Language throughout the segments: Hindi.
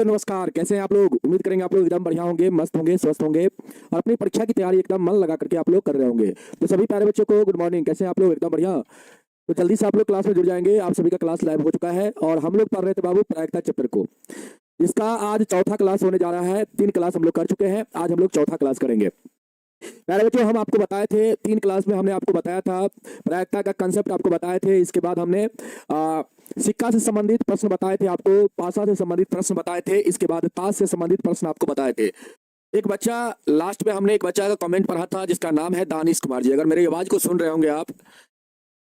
नमस्कार, कैसे हैं आप लोग? उम्मीद करेंगे आप लोग एकदम बढ़िया होंगे, मस्त होंगे, स्वस्थ होंगे और अपनी परीक्षा की तैयारी एकदम मन लगा करके आप लोग कर रहे होंगे। तो सभी प्यारे बच्चों को गुड मॉर्निंग। कैसे हैं आप लोग? एकदम बढ़िया। तो जल्दी से आप लोग क्लास में जुड़ जाएंगे। आप सभी का क्लास लाइव हो चुका है और हम लोग पढ़ रहे थे बाबू प्रायिकता चैप्टर को। इसका आज चौथा क्लास होने जा रहा है। 3 क्लास हम लोग कर चुके हैं, आज हम लोग चौथा क्लास करेंगे। प्यारे बच्चों, हम आपको बताए थे 3 क्लास में हमने आपको बताया था प्रायिकता का कंसेप्ट आपको बताए थे। इसके बाद हमने सिक्का से संबंधित प्रश्न बताए थे आपको, पासा से संबंधित प्रश्न बताए थे, इसके बाद ताश से संबंधित प्रश्न आपको बताए थे। एक बच्चा लास्ट में हमने एक बच्चा का कमेंट पढ़ा था जिसका नाम है दानिश कुमार जी। अगर मेरी आवाज को सुन रहे होंगे आप,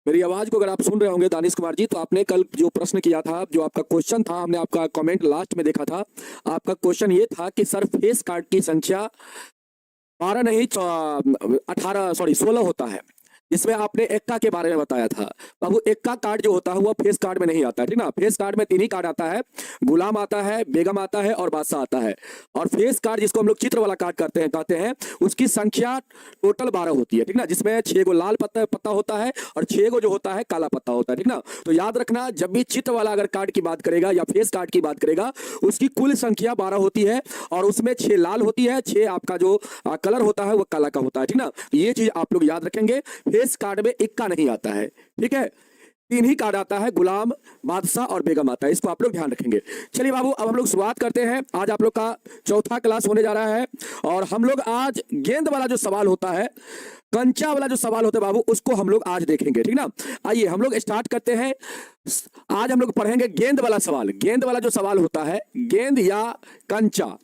मेरी आवाज को अगर आप सुन रहे होंगे दानिश कुमार जी, तो आपने कल जो प्रश्न किया था, जो आपका क्वेश्चन था, हमने आपका कमेंट लास्ट में देखा था। आपका क्वेश्चन ये था कि सर फेस कार्ड की संख्या 12 नहीं 18 सॉरी 16 होता है, जिसमें आपने एक्का के बारे में बताया था। बाबू एक्का कार्ड जो होता है वो फेस कार्ड में नहीं आता है, ठीक ना। फेस कार्ड में 3 ही कार्ड आता है, गुलाम आता है, बेगम आता है और बादशाह आता है। और फेस कार्ड जिसको हम लोग चित्र वाला कार्ड कहते हैं, उसकी संख्या टोटल 12 होती है, ठीक ना। जिसमें 6 गो लाल पत्ता होता है और 6 गो जो होता है काला पत्ता होता है, ठीक ना। तो याद रखना, जब भी चित्र वाला अगर कार्ड की बात करेगा या फेस कार्ड की बात करेगा, उसकी कुल संख्या 12 होती है और उसमें 6 लाल होती है, 6 आपका जो कलर होता है वो काला का होता है, ठीक ना। ये चीज आप लोग याद रखेंगे। फेस कार्ड में इक्का नहीं आता है, ठीक है। 3 ही कार्ड आता है, गुलाम, बादशाह और बेगम आता है। इसको आप लोग ध्यान रखेंगे। चलिए बाबू, अब हम लोग शुरुआत करते हैं। आज आप लोग का चौथा क्लास होने जा रहा है और हम लोग आज गेंद वाला जो सवाल होता है, कंचा वाला जो सवाल होता है बाबू, उसको हम लोग आज देखेंगे, ठीक ना। आइए हम लोग स्टार्ट करते हैं। आज हम लोग पढ़ेंगे गेंद वाला सवाल। गेंद वाला जो सवाल होता है, गेंद या कंचा,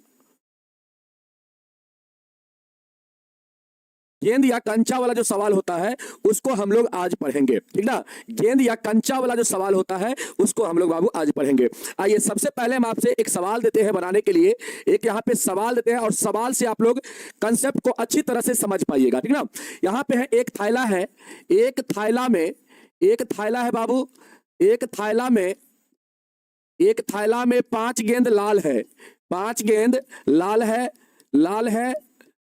गेंद या कंचा वाला जो सवाल होता है उसको हम लोग आज पढ़ेंगे, ठीक ना। गेंद या कंचा वाला जो सवाल होता है उसको हम लोग बाबू आज पढ़ेंगे। आइए सबसे पहले हम आपसे एक सवाल देते हैं बनाने के लिए। एक यहाँ पे सवाल देते हैं और सवाल से आप लोग कंसेप्ट को अच्छी तरह से समझ पाइएगा, ठीक ना। यहाँ पे है एक थैला है, एक थैला है बाबू, एक थैला में 5 गेंद लाल है, 5 गेंद लाल है,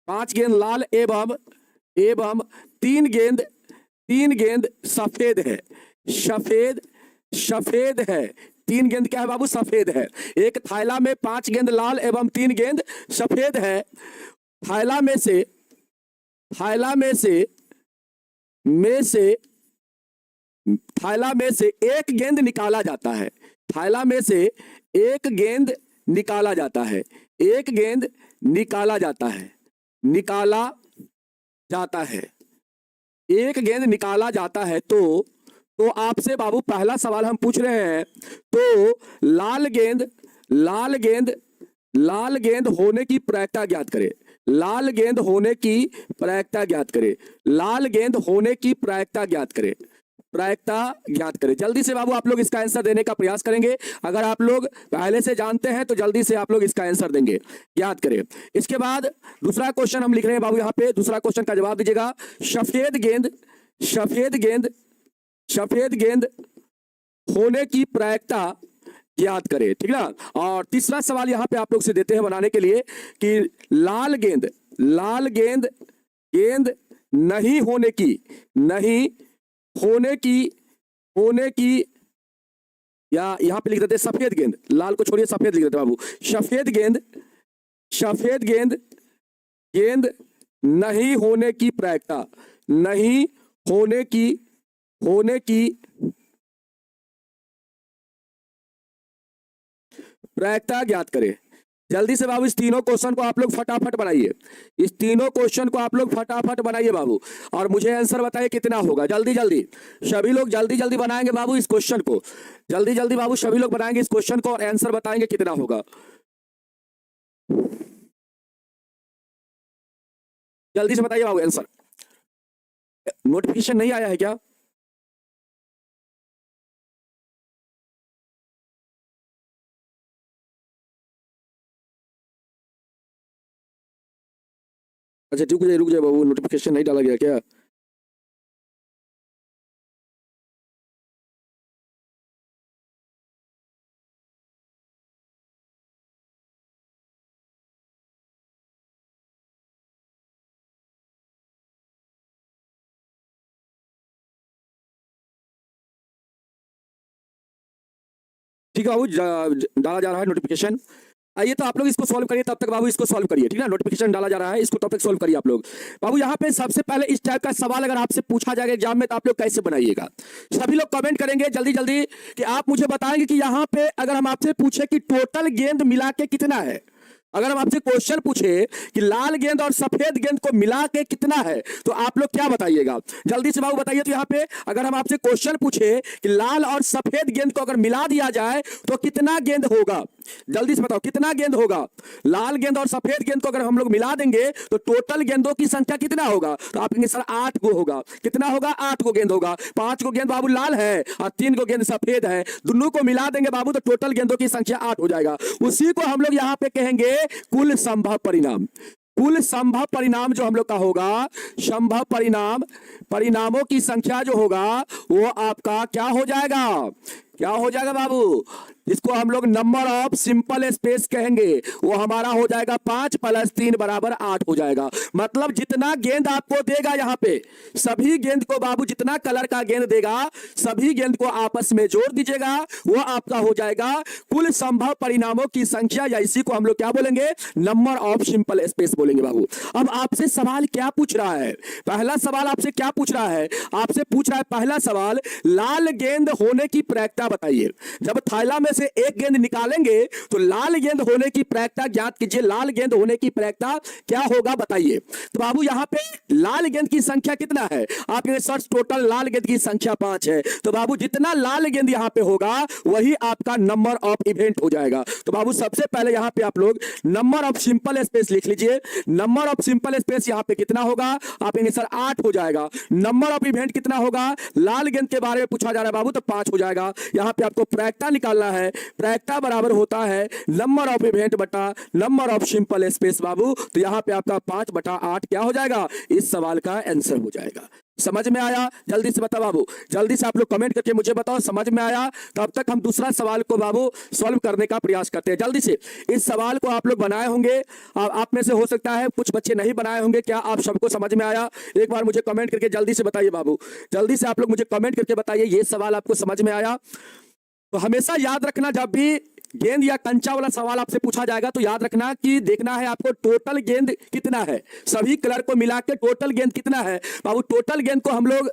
5 गेंद लाल एवं 3 गेंद सफेद है, सफेद है। 3 गेंद क्या है बाबू? सफेद है। एक थैला में 5 गेंद लाल एवं 3 गेंद सफेद है। थैला में से में से थैला में से एक गेंद निकाला जाता है, थैला में से एक गेंद निकाला जाता है, एक गेंद निकाला जाता है, निकाला जाता है, एक गेंद निकाला जाता है। तो आपसे बाबू पहला सवाल हम पूछ रहे हैं, तो लाल गेंद होने की प्रायिकता ज्ञात करें। लाल गेंद होने की प्रायिकता ज्ञात करें। लाल गेंद होने की प्रायिकता ज्ञात करें। प्रायिकता ज्ञात करें। जल्दी से बाबू आप लोग इसका आंसर देने का प्रयास करेंगे। अगर आप लोग पहले से जानते हैं तो जल्दी से आप लोग इसका आंसर देंगे, ज्ञात करें। इसके बाद दूसरा क्वेश्चन हम लिख रहे हैं बाबू, यहाँ पे दूसरा क्वेश्चन का जवाब दीजिएगा। सफेद गेंद होने की प्रायिकता ज्ञात करें, ठीक ना। और तीसरा सवाल यहाँ पे आप लोग से देते हैं बनाने के लिए कि लाल गेंद नहीं होने की या यहां पे लिख देते हैं सफेद गेंद, लाल को छोड़िए सफेद लिख देते हैं बाबू। सफेद गेंद नहीं होने की प्रायिकता, नहीं होने की प्रायिकता ज्ञात करें। जल्दी से बाबू इस तीनों क्वेश्चन को आप लोग फटाफट बनाइए, इस तीनों क्वेश्चन को आप लोग फटाफट बनाइए बाबू, और मुझे आंसर बताइए कितना होगा। जल्दी जल्दी सभी लोग जल्दी बनाएंगे बाबू इस क्वेश्चन को, जल्दी बाबू सभी लोग बनाएंगे इस क्वेश्चन को और आंसर बताएंगे कितना होगा। जल्दी से बताइए बाबू आंसर। नोटिफिकेशन नहीं आया है क्या? अच्छा रुक जाए बाबू, नोटिफिकेशन नहीं डाला गया क्या? ठीक है बाबू, डाला जा रहा है नोटिफिकेशन। आइए तो आप लोग इसको सॉल्व करिए, तब तक बाबू इसको सॉल्व करिए, ठीक है। नोटिफिकेशन डाला जा रहा है, इसको तब तक सॉल्व करिए आप लोग। बाबू यहाँ पे सबसे पहले इस टाइप का सवाल अगर आपसे पूछा जाएगा एग्जाम में तो आप लोग कैसे बनाइएगा? सभी लोग कमेंट करेंगे जल्दी जल्दी कि आप मुझे बताएंगे कि यहाँ पे अगर हम आपसे पूछे कि टोटल गेंद मिला के कितना है, अगर हम आपसे क्वेश्चन पूछे कि लाल गेंद और सफेद गेंद को मिला के कितना है, तो आप लोग क्या बताइएगा? जल्दी से बाबू बताइए। तो यहाँ पे अगर हम आपसे क्वेश्चन पूछे कि लाल और सफेद गेंद को अगर मिला दिया जाए तो कितना गेंद होगा, जल्दी से बताओ कितना गेंद होगा? लाल गेंद और सफेद गेंद को अगर हम लोग मिला देंगे तो टोटल गेंदों की संख्या कितना होगा? तो आप कहेंगे सर 8 गो होगा। कितना होगा? 8 गो गेंद होगा। 5 गो गेंद बाबू लाल है और 3 गो गेंद सफेद है, दोनों को मिला देंगे बाबू तो टोटल गेंदों की संख्या 8 हो जाएगा। उसी को हम लोग यहाँ पे कहेंगे कुल संभव परिणाम। कुल संभव परिणाम जो हम लोग का होगा, संभव परिणाम, परिणामों की संख्या जो होगा वो आपका क्या हो जाएगा? क्या हो जाएगा बाबू? इसको हम लोग नंबर ऑफ सिंपल स्पेस कहेंगे। वो हमारा हो जाएगा 5 + 3 = 8 हो जाएगा। मतलब जितना गेंद आपको देगा यहाँ पे, सभी गेंद को बाबू जितना कलर का गेंद देगा सभी गेंद को आपस में जोड़ दीजिएगा, वो आपका हो जाएगा कुल संभव परिणामों की संख्या, या इसी को हम लोग क्या बोलेंगे? नंबर ऑफ सिंपल स्पेस बोलेंगे बाबू। अब आपसे सवाल क्या पूछ रहा है? पहला सवाल आपसे क्या पूछ रहा है? आपसे पूछ रहा है पहला सवाल, लाल गेंद होने की प्रायिकता बताइए। जब थैला में से एक गेंद निकालेंगे तो लाल गेंद होने की प्रायिकता ज्ञात कीजिए। लाल गेंद होने की प्रायिकता क्या होगा बताइए। तो बाबू यहां पे लाल गेंद की संख्या कितना है? आप कहेंगे सर टोटल लाल गेंद की संख्या 5 है। तो बाबू जितना लाल गेंद यहां पे होगा वही आपका नंबर ऑफ इवेंट हो जाएगा। तो बाबू सबसे पहले यहां पे आप लोग नंबर ऑफ सिंपल स्पेस लिख लीजिए। नंबर ऑफ सिंपल स्पेस यहां पे कितना होगा? आप कहेंगे सर 8 हो जाएगा। नंबर ऑफ इवेंट कितना होगा? लाल गेंद के बारे में पूछा जा रहा है बाबू तो 5 हो जाएगा। यहां पे आपको प्रायिकता निकालना है। प्रायिकता बराबर होता है नंबर ऑफ इवेंट बटा नंबर ऑफ सिंपल स्पेस बाबू। तो यहां पे आपका 5/8 क्या हो जाएगा? इस सवाल का आंसर हो जाएगा। समझ में आया? जल्दी से बताओ बाबू, जल्दी से आप लोग कमेंट करके मुझे बताओ समझ में आया। तब तक हम दूसरा सवाल को बाबू सॉल्व करने का प्रयास करते हैं। जल्दी से इस सवाल को आप लोग बनाए होंगे, आप में से हो सकता है कुछ बच्चे नहीं बनाए होंगे। क्या आप सबको समझ में आया? एक बार मुझे कमेंट करके जल्दी से बताइए बाबू, जल्दी से आप लोग मुझे कमेंट करके बताइए ये सवाल आपको समझ में आया। तो हमेशा याद रखना, जब भी गेंद या कंचा वाला सवाल आपसे पूछा जाएगा तो याद रखना कि देखना है आपको टोटल गेंद कितना है, सभी कलर को मिला के टोटल गेंद कितना है। बाबू टोटल गेंद को हम लोग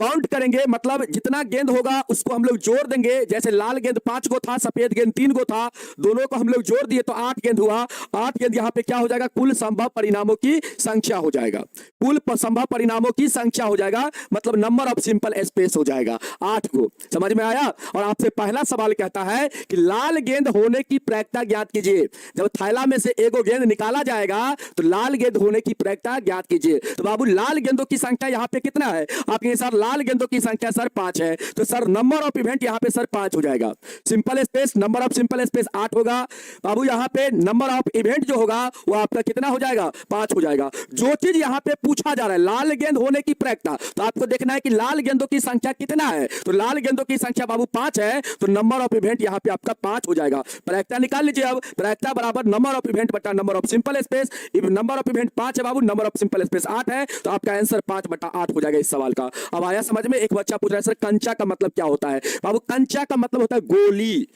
काउंट करेंगे, मतलब जितना गेंद होगा उसको हम लोग जोड़ देंगे। जैसे लाल गेंद 5 गो था, सफेद गेंद 3 गो था, दोनों को हम लोग जोड़ दिए तो 8 गेंद हुआ। 8 गेंद यहाँ पे क्या हो जाएगा? कुल संभव परिणामों की संख्या हो जाएगा। कुल संभव परिणामों की संख्या हो जाएगा, मतलब नंबर ऑफ सिंपल स्पेस हो जाएगा 8 को। समझ में आया? और आपसे पहला सवाल कहता है कि लाल गेंद होने की प्रायिकता ज्ञात कीजिए। जब थैला में से एक गेंद निकाला जाएगा तो लाल गेंद होने की प्रायिकता ज्ञात कीजिए। तो बाबू लाल गेंदों की संख्या यहाँ पे कितना है? आपके सर लाल गेंदों की संख्या सर 5 है, तो सर नंबर ऑफ इवेंट यहां पे सर 5 हो जाएगा। Simple space, number of simple space 8 होगा बाबू। यहां पे नंबर ऑफ इवेंट जो होगा वो आपका कितना हो जाएगा? 5 हो जाएगा। जो चीज यहां पे पूछा जा रहा है लाल गेंद होने की प्रायिकता, तो आपको देखना है कि लाल गेंदों की संख्या कितना है। तो लाल गेंदों की संख्या बाबू 5 है, तो नंबर ऑफ इवेंट यहां पे आपका 5 हो जाएगा। प्रायिकता निकाल लीजिए। अब प्रायिकता बराबर नंबर ऑफ इवेंट बटा number of simple space. Number of event 5 है बाबू, नंबर ऑफ सिंपल स्पेस 8 है, तो आपका आंसर 5/8 हो जाएगा इस सवाल का। अब आया समझ में? एक बच्चा पूछ रहा है सर कंचा का मतलब क्या होता है? बाबू कंचा का मतलब होता है गोली।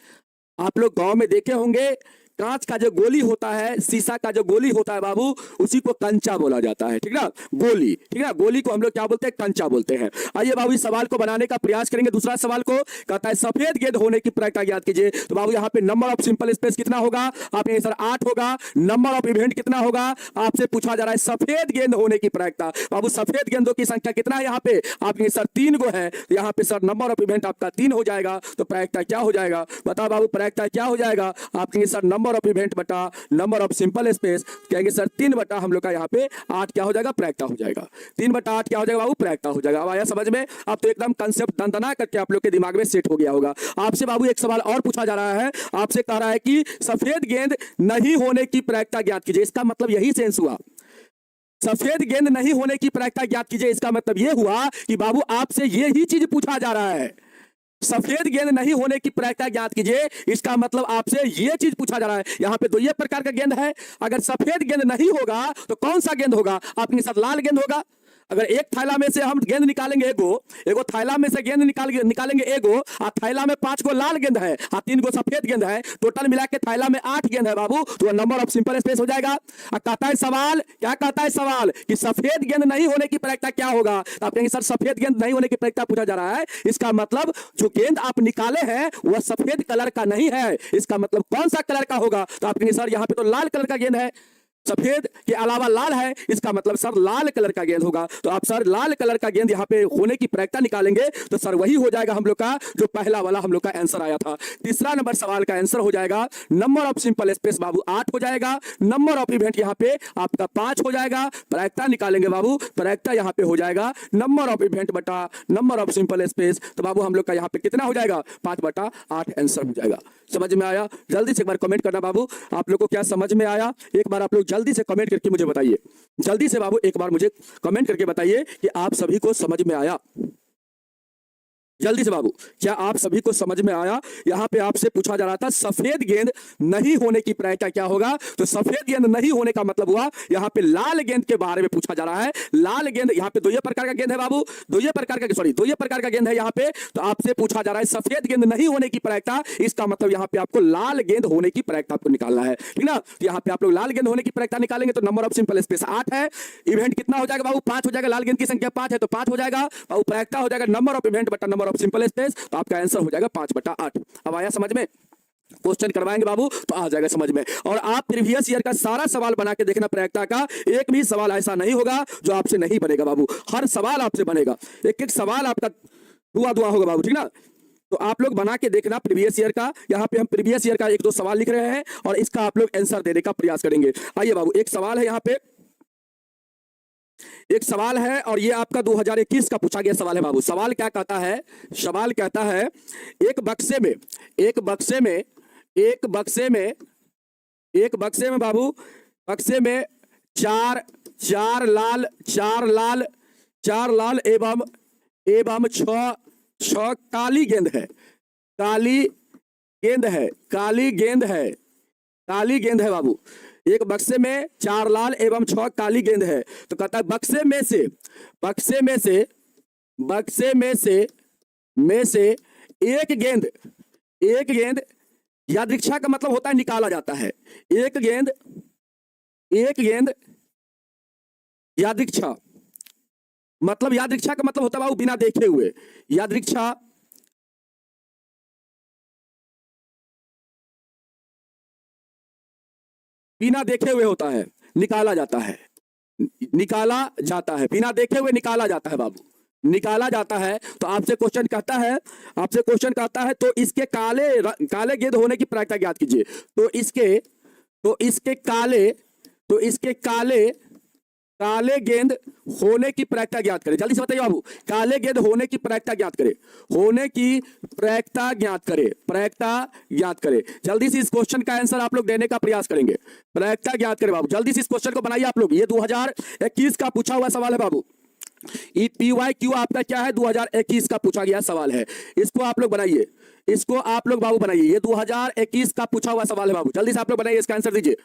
आप लोग गांव में देखे होंगे कांच का जो गोली होता है, शीशा का जो गोली होता है बाबू, उसी को कंचा बोला जाता है। ठीक ना? गोली, ठीक ना? गोली को हम लोग क्या बोलते हैं? कंचा बोलते हैं। आइए बाबू इस सवाल को बनाने का प्रयास करेंगे। दूसरा सवाल को कहता है सफेद गेंद होने की प्रायिकता ज्ञात कीजिए। तो बाबू यहाँ पे नंबर ऑफ सिंपल स्पेस कितना होगा? आपके सर 8 होगा। नंबर ऑफ इवेंट कितना होगा? आपसे पूछा जा रहा है सफेद गेंद होने की प्रायिकता। बाबू सफेद गेंदों की संख्या कितना है यहाँ पे? आपके सर 3 गो है, तो यहाँ पे सर नंबर ऑफ इवेंट आपका 3 हो जाएगा। तो प्रायिकता क्या हो जाएगा? बताओ बाबू प्रायिकता क्या हो जाएगा? आपके सर नंबर ऑफ इवेंट बटा नंबर ऑफ सिंपल स्पेस, कहेंगे सर 3 हम लोग का यहाँ पे 8 क्या हो जाएगा? प्रायिकता हो जाएगा। 3/8 क्या हो जाएगा बाबू? प्रायिकता हो जाएगा। अब आया समझ में? अब तो एकदम कंसेप्ट दंदना करके आप लोग के दिमाग में सेट हो गया होगा। आपसे बाबू एक सवाल और पूछा जा रहा है। आपसे कह रहा है कि सफेद गेंद नहीं होने की प्रायिकता ज्ञात कीजिए। इसका मतलब यही सेंस हुआ, सफेद गेंद नहीं होने की प्रायिकता ज्ञात कीजिए। इसका मतलब यह हुआ कि बाबू आपसे यही चीज पूछा जा रहा है, सफेद गेंद नहीं होने की प्रायिकता ज्ञात कीजिए। इसका मतलब आपसे यह चीज पूछा जा रहा है। यहां पे 2 प्रकार का गेंद है। अगर सफेद गेंद नहीं होगा तो कौन सा गेंद होगा? आपके साथ लाल गेंद होगा। अगर एक थैला में से हम गेंद निकालेंगे एगो थैला में से गेंद निकालेंगे एगो, और थैला में 5 गो लाल गेंद है और 3 गो सफेद गेंद है, टोटल मिला के थैला में 8 गेंद है बाबू, तो नंबर ऑफ सिंपल स्पेस हो जाएगा। कहता है सवाल, क्या कहता है सवाल कि सफेद गेंद नहीं होने की प्रायिकता क्या होगा। तो आप कहेंगे सर सफेद गेंद नहीं होने की प्रायिकता पूछा जा रहा है, इसका मतलब जो गेंद आप निकाले हैं वह सफेद कलर का नहीं है, इसका मतलब कौन सा कलर का होगा। तो आप कहेंगे सर यहाँ पे तो लाल कलर का गेंद है, सफेद के अलावा लाल है, इसका मतलब सर लाल कलर का गेंद होगा। तो आप सर लाल कलर का गेंद यहाँ पे होने की प्रायिकता निकालेंगे तो सर वही हो जाएगा हम लोग का जो पहला वाला हम लोग का आंसर आया था। तीसरा नंबर सवाल का आंसर हो जाएगा नंबर ऑफ सिंपल स्पेस बाबू 8 हो जाएगा, नंबर ऑफ इवेंट यहाँ पे आपका 5 हो जाएगा। प्रायिकता निकालेंगे बाबू, प्रायिकता यहाँ पे हो जाएगा नंबर ऑफ इवेंट बटा नंबर ऑफ सिंपल स्पेस, तो बाबू हम लोग का यहाँ पे कितना हो जाएगा 5/8 आंसर हो जाएगा। समझ में आया? जल्दी से एक बार कमेंट करना बाबू, आप लोग को क्या समझ में आया, एक बार आप लोग जल्दी से कमेंट करके मुझे बताइए। जल्दी से बाबू एक बार मुझे कमेंट करके बताइए कि आप सभी को समझ में आया। जल्दी से बाबू, क्या आप सभी को समझ में आया? यहां पे आपसे पूछा जा रहा था सफेद गेंद नहीं होने की प्रायिकता क्या होगा, तो सफेद गेंद नहीं होने का मतलब हुआ यहां पे लाल गेंद के बारे में पूछा जा रहा है। लाल गेंद यहां पे दो प्रकार का गेंद है बाबू, दो प्रकार का गेंद है यहां पे, तो आपसे पूछा जा रहा है सफेद गेंद नहीं होने की प्रायिकता, इसका मतलब यहां पे आपको लाल गेंद होने की प्रायिकता आपको निकालना है, ठीक ना। तो यहां पे आप लोग लाल गेंद होने की प्रायिकता निकालेंगे तो नंबर ऑफ सिंपल स्पेस 8 है, इवेंट कितना हो जाएगा बाबू 5 हो जाएगा, लाल गेंद की संख्या 5 है तो 5 हो जाएगा बाबू, प्रायिकता हो जाएगा नंबर ऑफ इवेंट बटा नंबर ऑफ सिंपल स्पेस, तो आपका आंसर हो जाएगा 5/8। अब आया समझ में? क्वेश्चन करवाएंगे बाबू तो आ जाएगा समझ में। और आप प्रीवियस ईयर का सारा सवाल बना के देखना, प्रायिकता का एक भी सवाल ऐसा नहीं होगा जो आपसे नहीं बनेगा बाबू, हर सवाल आपसे बनेगा, एक एक सवाल आपका दुआ होगा बाबू, ठीक ना। तो आप लोग बना के देखना प्रीवियस ईयर का, यहाँ पे हम प्रीवियस ईयर का 1-2 सवाल लिख रहे हैं और इसका आप लोग आंसर देने का प्रयास करेंगे। आइए बाबू, एक सवाल है यहाँ पे, एक सवाल है और ये आपका 2021 का पूछा गया सवाल है बाबू। सवाल क्या कहता है? सवाल कहता है एक बक्से में बाबू, बक्से में चार लाल एवं 6 काली गेंद है, काली गेंद है बाबू। एक बक्से में 4 लाल एवं 6 काली गेंद है, तो कहता है बक्से में से एक गेंद यादृच्छा का मतलब होता है निकाला जाता है, एक गेंद यादृच्छा का मतलब होता है बाबू बिना देखे हुए, यादृच्छा बिना देखे हुए होता है, निकाला जाता है, बिना देखे हुए निकाला जाता है बाबू, निकाला जाता है। तो आपसे क्वेश्चन कहता है तो इसके काले गेंद होने की प्रायिकता ज्ञात कीजिए। तो इसके काले गेंद होने की प्रायिकता ज्ञात करें। जल्दी से बताइए बाबू, काले गेंद होने की प्रायिकता ज्ञात करें, प्रायिकता ज्ञात करें। जल्दी से इस क्वेश्चन का आंसर आप लोग देने का प्रयास करेंगे, प्रायिकता ज्ञात करें बाबू। जल्दी से इस क्वेश्चन को बनाइए आप लोग, ये 2021 का पूछा हुआ सवाल है बाबू। PYQ आपका क्या है 2021 का पूछा गया सवाल है, इसको आप लोग बनाइए, इसको आप लोग बाबू बनाइए, ये 2021 का पूछा हुआ सवाल है बाबू। जल्दी से आप लोग बनाइए, इसका आंसर दीजिए।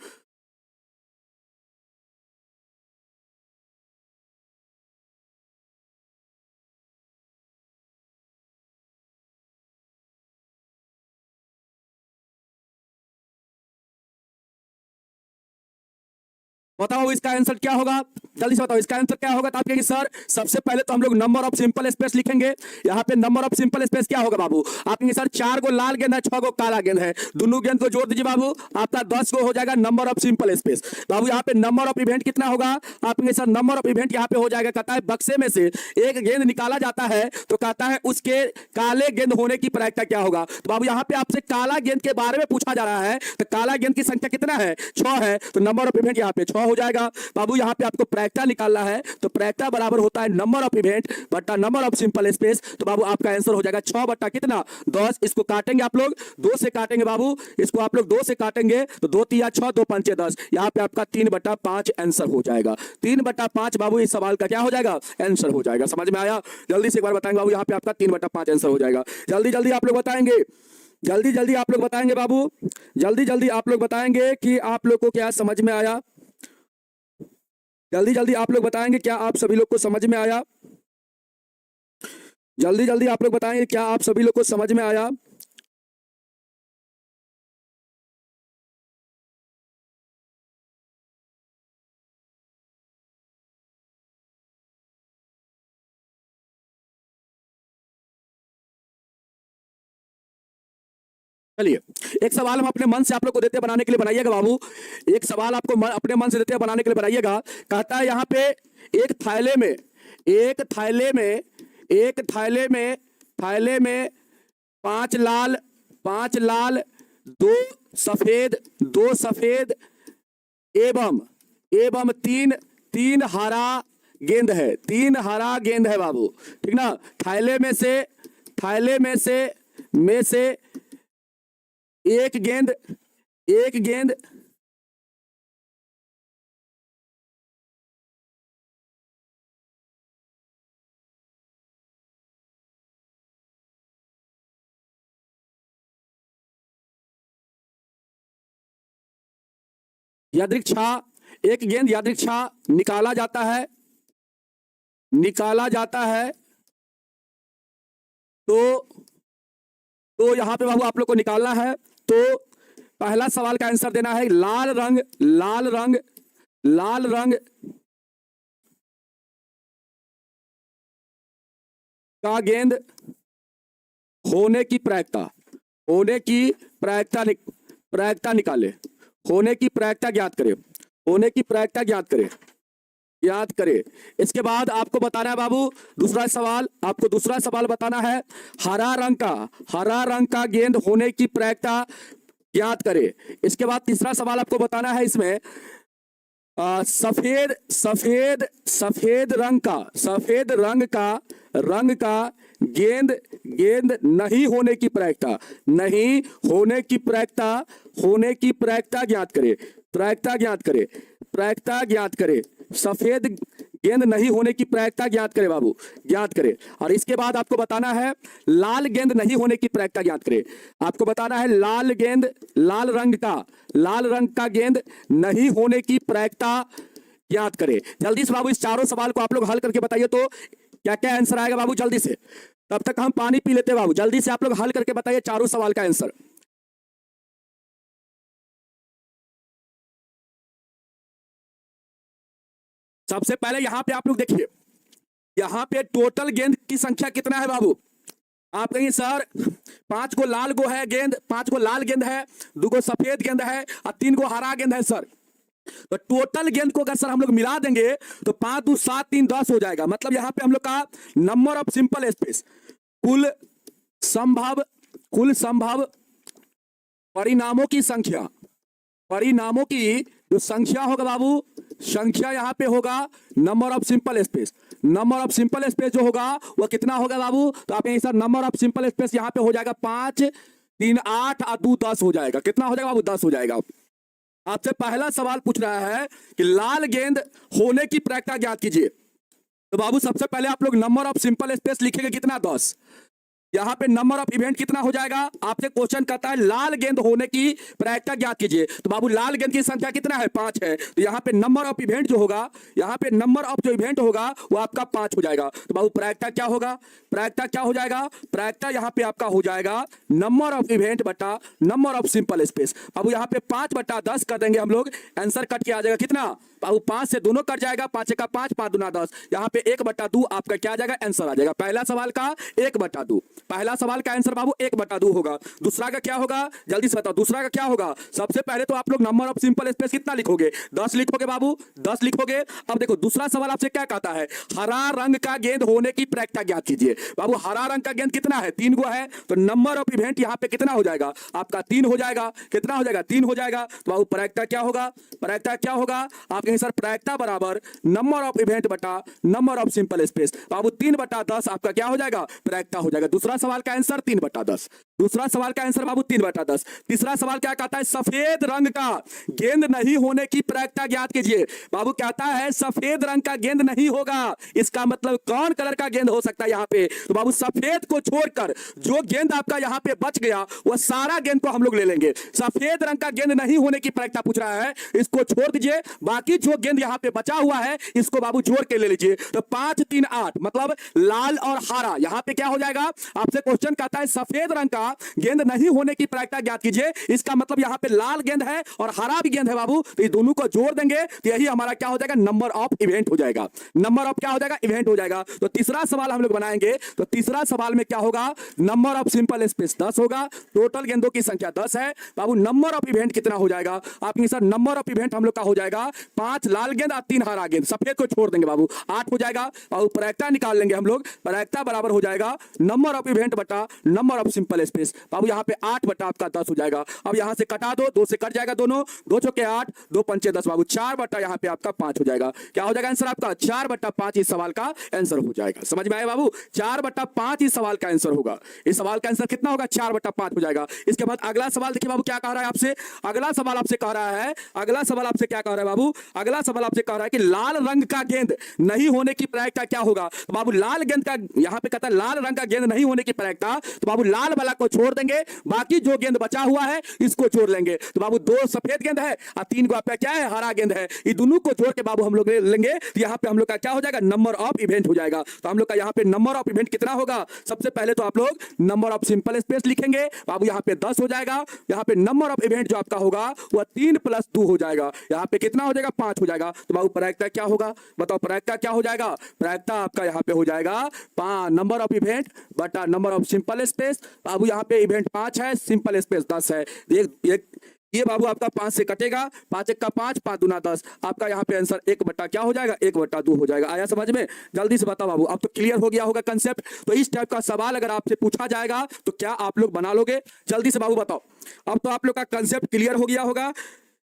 बताओ इसका आंसर क्या होगा, जल्दी से बताओ इसका आंसर क्या होगा। तो आप कहेंगे सर सबसे पहले तो हम लोग नंबर ऑफ सिंपल स्पेस लिखेंगे, यहाँ पे नंबर ऑफ सिंपल स्पेस क्या होगा बाबू। आप कहेंगे सर 4 गो लाल गेंद है, 6 गो काला गेंद है, दोनों गेंद को जोड़ दीजिए बाबू, आपका 10 गो हो जाएगा नंबर ऑफ सिंपल स्पेस बाबू। यहाँ पे नंबर ऑफ इवेंट कितना होगा, आप कहेंगे सर नंबर ऑफ इवेंट यहाँ पे हो जाएगा, कहता है बक्से में से एक गेंद निकाला जाता है तो कहता है उसके काले गेंद होने की प्रायिकता क्या होगा। तो बाबू यहाँ पे आपसे काला गेंद के बारे में पूछा जा रहा है, तो काला गेंद की संख्या कितना है 6 है, तो नंबर ऑफ इवेंट यहाँ पे 6 हो जाएगा बाबू। यहाँ पे आपको प्रायिकता निकालना है, तो प्रायिकता बराबर होता है नंबर ऑफ इवेंट बटा नंबर ऑफ सिंपल स्पेस, तो बाबू आपका आंसर हो जाएगा 6 बटा कितना 10। इसको काटेंगे आप लोग 2 से काटेंगे बाबू, इसको आप लोग 2 से काटेंगे तो 2 तिया 6 2 पंचे 10, यहाँ पे आपका 3/5 आंसर हो जाएगा। 3/5 बाबू इस सवाल का क्या हो जाएगा आंसर हो जाएगा। समझ में आया? जल्दी से एक बार बताएंगे बाबू, यहाँ पे आपका 3/5 आंसर हो जाएगा। जल्दी आप लोग बताएंगे, जल्दी आप लोग बताएंगे बाबू, जल्दी आप लोग बताएंगे कि आप लोग को क्या समझ में आया। जल्दी जल्दी आप लोग बताएंगे क्या आप सभी लोग को समझ में आया? जल्दी जल्दी आप लोग बताएंगे क्या आप सभी लोग को समझ में आया? चलिए, एक सवाल हम अपने मन से आप लोग को देते हैं बनाने के लिए, बनाइएगा बाबू। एक सवाल आपको अपने मन से देते हैं बनाने के लिए, बनाइएगा। कहता है यहाँ पे एक थैले में एक थैले में एक थैले में पांच लाल दो सफेद एवं तीन हरा गेंद है। तीन हरा गेंद है बाबू, ठीक ना। थैले में से एक गेंद यादृच्छा निकाला जाता है तो यहां पे बाबू आप लोग को निकालना है। तो पहला सवाल का आंसर देना है लाल रंग का गेंद होने की प्रायिकता निकाले। होने की प्रायिकता ज्ञात करे। इसके बाद आपको बताना है बाबू दूसरा सवाल बताना है हरा रंग का गेंद होने की प्रायिकता ज्ञात करे। इसके बाद तीसरा सवाल आपको बताना है इसमें सफेद रंग का गेंद नहीं होने की प्रायिकता ज्ञात करे। सफेद गेंद नहीं होने की प्रायिकता ज्ञात करे। और इसके बाद आपको बताना है लाल गेंद नहीं होने की प्रायिकता ज्ञात करे। आपको बताना है लाल रंग का गेंद नहीं होने की प्रायिकता ज्ञात करे। जल्दी से बाबू इस चारों सवाल को आप लोग हल करके बताइए तो क्या क्या आंसर आएगा बाबू, जल्दी से। तब तक हम पानी पी लेते हैं बाबू। जल्दी से आप लोग हल करके बताइए चारों सवाल का आंसर। सबसे पहले यहां पे आप लोग देखिए, यहां पे टोटल गेंद की संख्या कितना है बाबू? आप कहिए सर 5 को लाल गेंद है, 2 को सफेद गेंद है और 3 को हरा गेंद है सर। तो टोटल गेंद को अगर सर हम लोग मिला देंगे तो 5 2 7 3 10 हो जाएगा। मतलब यहां पे हम लोग का नंबर ऑफ सिंपल स्पेस, कुल संभव परिणामों की जो संख्या होगा बाबू, संख्या यहां पे होगा number of simple space. Number of simple space जो होगा वो कितना होगा बाबू? तो आप यहीं sir number of simple space यहां पे हो जाएगा 5 3 8 और 2 10 हो जाएगा। कितना हो जाएगा बाबू? 10 हो जाएगा। आपसे पहला सवाल पूछ रहा है कि लाल गेंद होने की प्रायिकता ज्ञात कीजिए। तो बाबू सबसे पहले आप लोग नंबर ऑफ सिंपल स्पेस लिखेंगे कितना? 10। यहां पे नंबर ऑफ इवेंट कितना हो जाएगा? आपसे क्वेश्चन कहता है लाल गेंद होने की प्रायिकता ज्ञात कीजिए। तो बाबू लाल गेंद की संख्या कितना है? 5 है। तो यहां पे नंबर ऑफ इवेंट जो होगा, यहां पे नंबर ऑफ जो इवेंट होगा वो आपका 5 हो जाएगा। तो बाबू प्रायिकता क्या हो जाएगा? प्रायिकता यहां पे आपका हो जाएगा नंबर ऑफ इवेंट बटा नंबर ऑफ सिंपल स्पेस। बाबू यहां पे 5 बटा 10 कर देंगे हम लोग, आंसर कट के आ जाएगा कितना बाबू? 5 से दोनों कट जाएगा, 5 का 5 5 दूना 10। यहां पे 1 बटा 2 आपका क्या आ जाएगा? आंसर आ जाएगा। पहला सवाल का 1 बटा 2, पहला सवाल का आंसर बाबू 1 बटा 2 होगा। दूसरा का क्या होगा? जल्दी से बताओ दूसरा का क्या होगा? सबसे पहले तो आप लोग नंबर ऑफ सिंपल स्पेस कितना लिखोगे? 10 लिखोगे बाबू, 10 लिखोगे। अब देखो दूसरा सवाल आपसे क्या कहता है? हरा रंग का गेंद होने की प्रायिकता ज्ञात कीजिए। बाबू हरा रंग का गेंद कितना है? 3 गो है। तो नंबर ऑफ इवेंट यहां पे कितना हो जाएगा? आपका 3 हो जाएगा। कितना हो जाएगा? 3 हो जाएगा। तो बाबू प्रायिकता क्या होगा? आप कहें सर प्रायिकता बराबर नंबर ऑफ इवेंट बटा नंबर ऑफ सिंपल स्पेस। बाबू 3 बटा 10 आपका क्या हो जाएगा? प्रायिकता हो जाएगा। दूसरा सवाल का आंसर 3 बटा 10। दूसरा सवाल का आंसर बाबू 3/10। तीसरा सवाल क्या कहता है, सफेद रंग का गेंद नहीं होने की प्रायिकता ज्ञात कीजिए। बाबू कहता है सफेद रंग का गेंद नहीं होगा, इसका मतलब कौन कलर का गेंद हो सकता है यहाँ पे? तो बाबू सफेद को छोड़कर जो गेंद आपका यहाँ पे बच गया वह सारा गेंद को हम लोग ले लेंगे। सफेद रंग का गेंद नहीं होने की प्रायिकता पूछ रहा है, इसको छोड़ दीजिए, बाकी जो गेंद यहाँ पे बचा हुआ है इसको बाबू जोड़ के ले लीजिए। तो 5 3 8 मतलब लाल और हरा। यहाँ पे क्या हो जाएगा, आपसे क्वेश्चन कहता है सफेद रंग का गेंद नहीं होने की प्रायिकता ज्ञात कीजिए, इसका मतलब यहाँ पे लाल गेंद है और हरा भी गेंद है बाबू, तो ये दोनों को जोड़ देंगे तो यही हमारा क्या हो जाएगा, नंबर ऑफ इवेंट हो जाएगा। नंबर ऑफ क्या हो जाएगा, इवेंट हो जाएगा। तो तीसरा सवाल हम लोग बनाएंगे, तो तीसरा सवाल में क्या होगा, नंबर ऑफ सिंपल स्पेस 10 होगा, टोटल गेंदों की संख्या 10 है। बाबू नंबर ऑफ इवेंट कितना हो जाएगा आपके सर, नंबर ऑफ इवेंट हम लोग का हो जाएगा 5 लाल गेंद और 3 हरा गेंद, सफेद को छोड़ देंगे बाबू 8 हो जाएगा। बाबू प्रायिकता निकाल लेंगे हम लोग, प्रायिकता बराबर हो जाएगा नंबर ऑफ इवेंट बटा नंबर ऑफ सिंपल स्पेस। बाबू यहाँ पे 8 बटा आपका 10 हो जाएगा। अब यहाँ से कटा दो, 2 से कट जाएगा दोनों, 2 चौके 8, 2 पंचे 10 बाबू 4 बटा यहाँ पे आपका 5 हो जाएगा। क्या हो जाएगा आंसर आपका, 4 बटा 5 इस सवाल का आंसर हो जाएगा। समझ में आया बाबू, 4 बटा 5 इस सवाल का आंसर होगा। इस सवाल का आंसर कितना होगा, 4 बटा 5 हो जाएगा। इसके बाद अगला सवाल देखिए बाबू क्या कह रहा है आपसे, अगला सवाल आपसे कह रहा है, अगला सवाल आपसे क्या कह रहा है बाबू, अगला सवाल आपसे कह रहा है कि लाल रंग का गेंद नहीं होने की प्रायिकता क्या होगा। तो बाबू लाल गेंद का यहाँ पे कहता है लाल रंग का गेंद नहीं होने की प्रायिकता, तो बाबू लाल वाला को छोड़ देंगे, बाकी जो गेंद बचा हुआ है इसको जोड़ लेंगे। तो बाबू 2 सफेद गेंद है और 3 को आपका क्या है, हरा गेंद है, ये दोनों को जोड़ के बाबू हम लोग ले लेंगे। तो यहाँ पे हम लोग का क्या हो जाएगा, नंबर ऑफ इवेंट हो जाएगा। तो हम लोग का यहाँ पे नंबर ऑफ इवेंट कितना होगा, सबसे पहले तो आप लोग नंबर ऑफ सिंपल स्पेस लिखेंगे बाबू, यहाँ पे 10 हो जाएगा। यहाँ पे नंबर ऑफ इवेंट जो आपका होगा वह 3 + 2 हो जाएगा, यहाँ पे कितना हो जाएगा, 5 हो जाएगा। तो बाबू प्रायिकता क्या होगा, बताओ प्रायिकता क्या हो जाएगा, प्रायिकता आपका यहाँ पे हो जाएगा नंबर ऑफ इवेंट बटा नंबर ऑफ सिंपल स्पेस। बाबू यहाँ पे इवेंट 5 है, सिंपल स्पेस 10 है, ये बाबू आपका 5 से कटेगा, 5 1 का 5, 5 दूना 10, आपका यहाँ पे आंसर 1 बटा क्या हो जाएगा, 1 बटा 2 हो जाएगा। आया समझ में, जल्दी से बताओ बाबू, अब तो क्लियर हो गया होगा कंसेप्ट। तो इस टाइप का सवाल अगर आपसे पूछा जाएगा तो क्या आप लोग बना लोगे, जल्दी से बाबू बताओ। अब तो आप लोग का कंसेप्ट क्लियर हो गया होगा,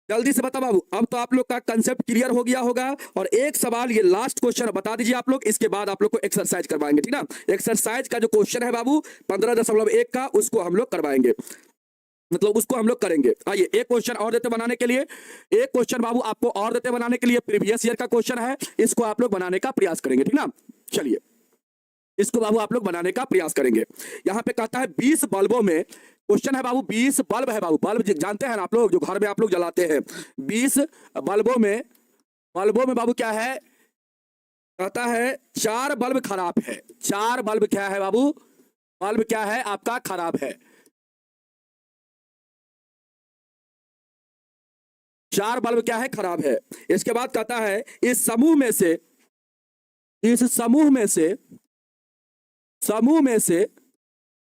जल्दी से बताओ बाबू, अब तो आप लोग का कंसेप्ट क्लियर हो गया होगा। और एक सवाल ये लास्ट क्वेश्चन बता दीजिए आप लोग, इसके बाद आप लोग को एक्सरसाइज करवाएंगे, ठीक ना। एक्सरसाइज का जो क्वेश्चन है बाबू 15.1 का, उसको हम लोग करवाएंगे, मतलब उसको हम लोग करेंगे। आइए एक क्वेश्चन और देते बनाने के लिए, एक क्वेश्चन बाबू आपको और देते बनाने के लिए, प्रीवियस ईयर का क्वेश्चन है, इसको आप लोग बनाने का प्रयास करेंगे, ठीक ना। चलिए इसको बाबू आप लोग बनाने का प्रयास करेंगे। यहाँ पे कहता है 20 बल्बों में, क्वेश्चन है बाबू 20 बल्ब है बाबू, बल्ब जानते हैं ना आप लोग, जो घर में आप लोग जलाते हैं। 20 बल्बों में बाबू क्या है, कहता है 4 बल्ब खराब है। 4 बल्ब क्या है बाबू, बल्ब क्या है आपका खराब है। 4 बल्ब क्या है, खराब है। इसके बाद कहता है इस समूह में से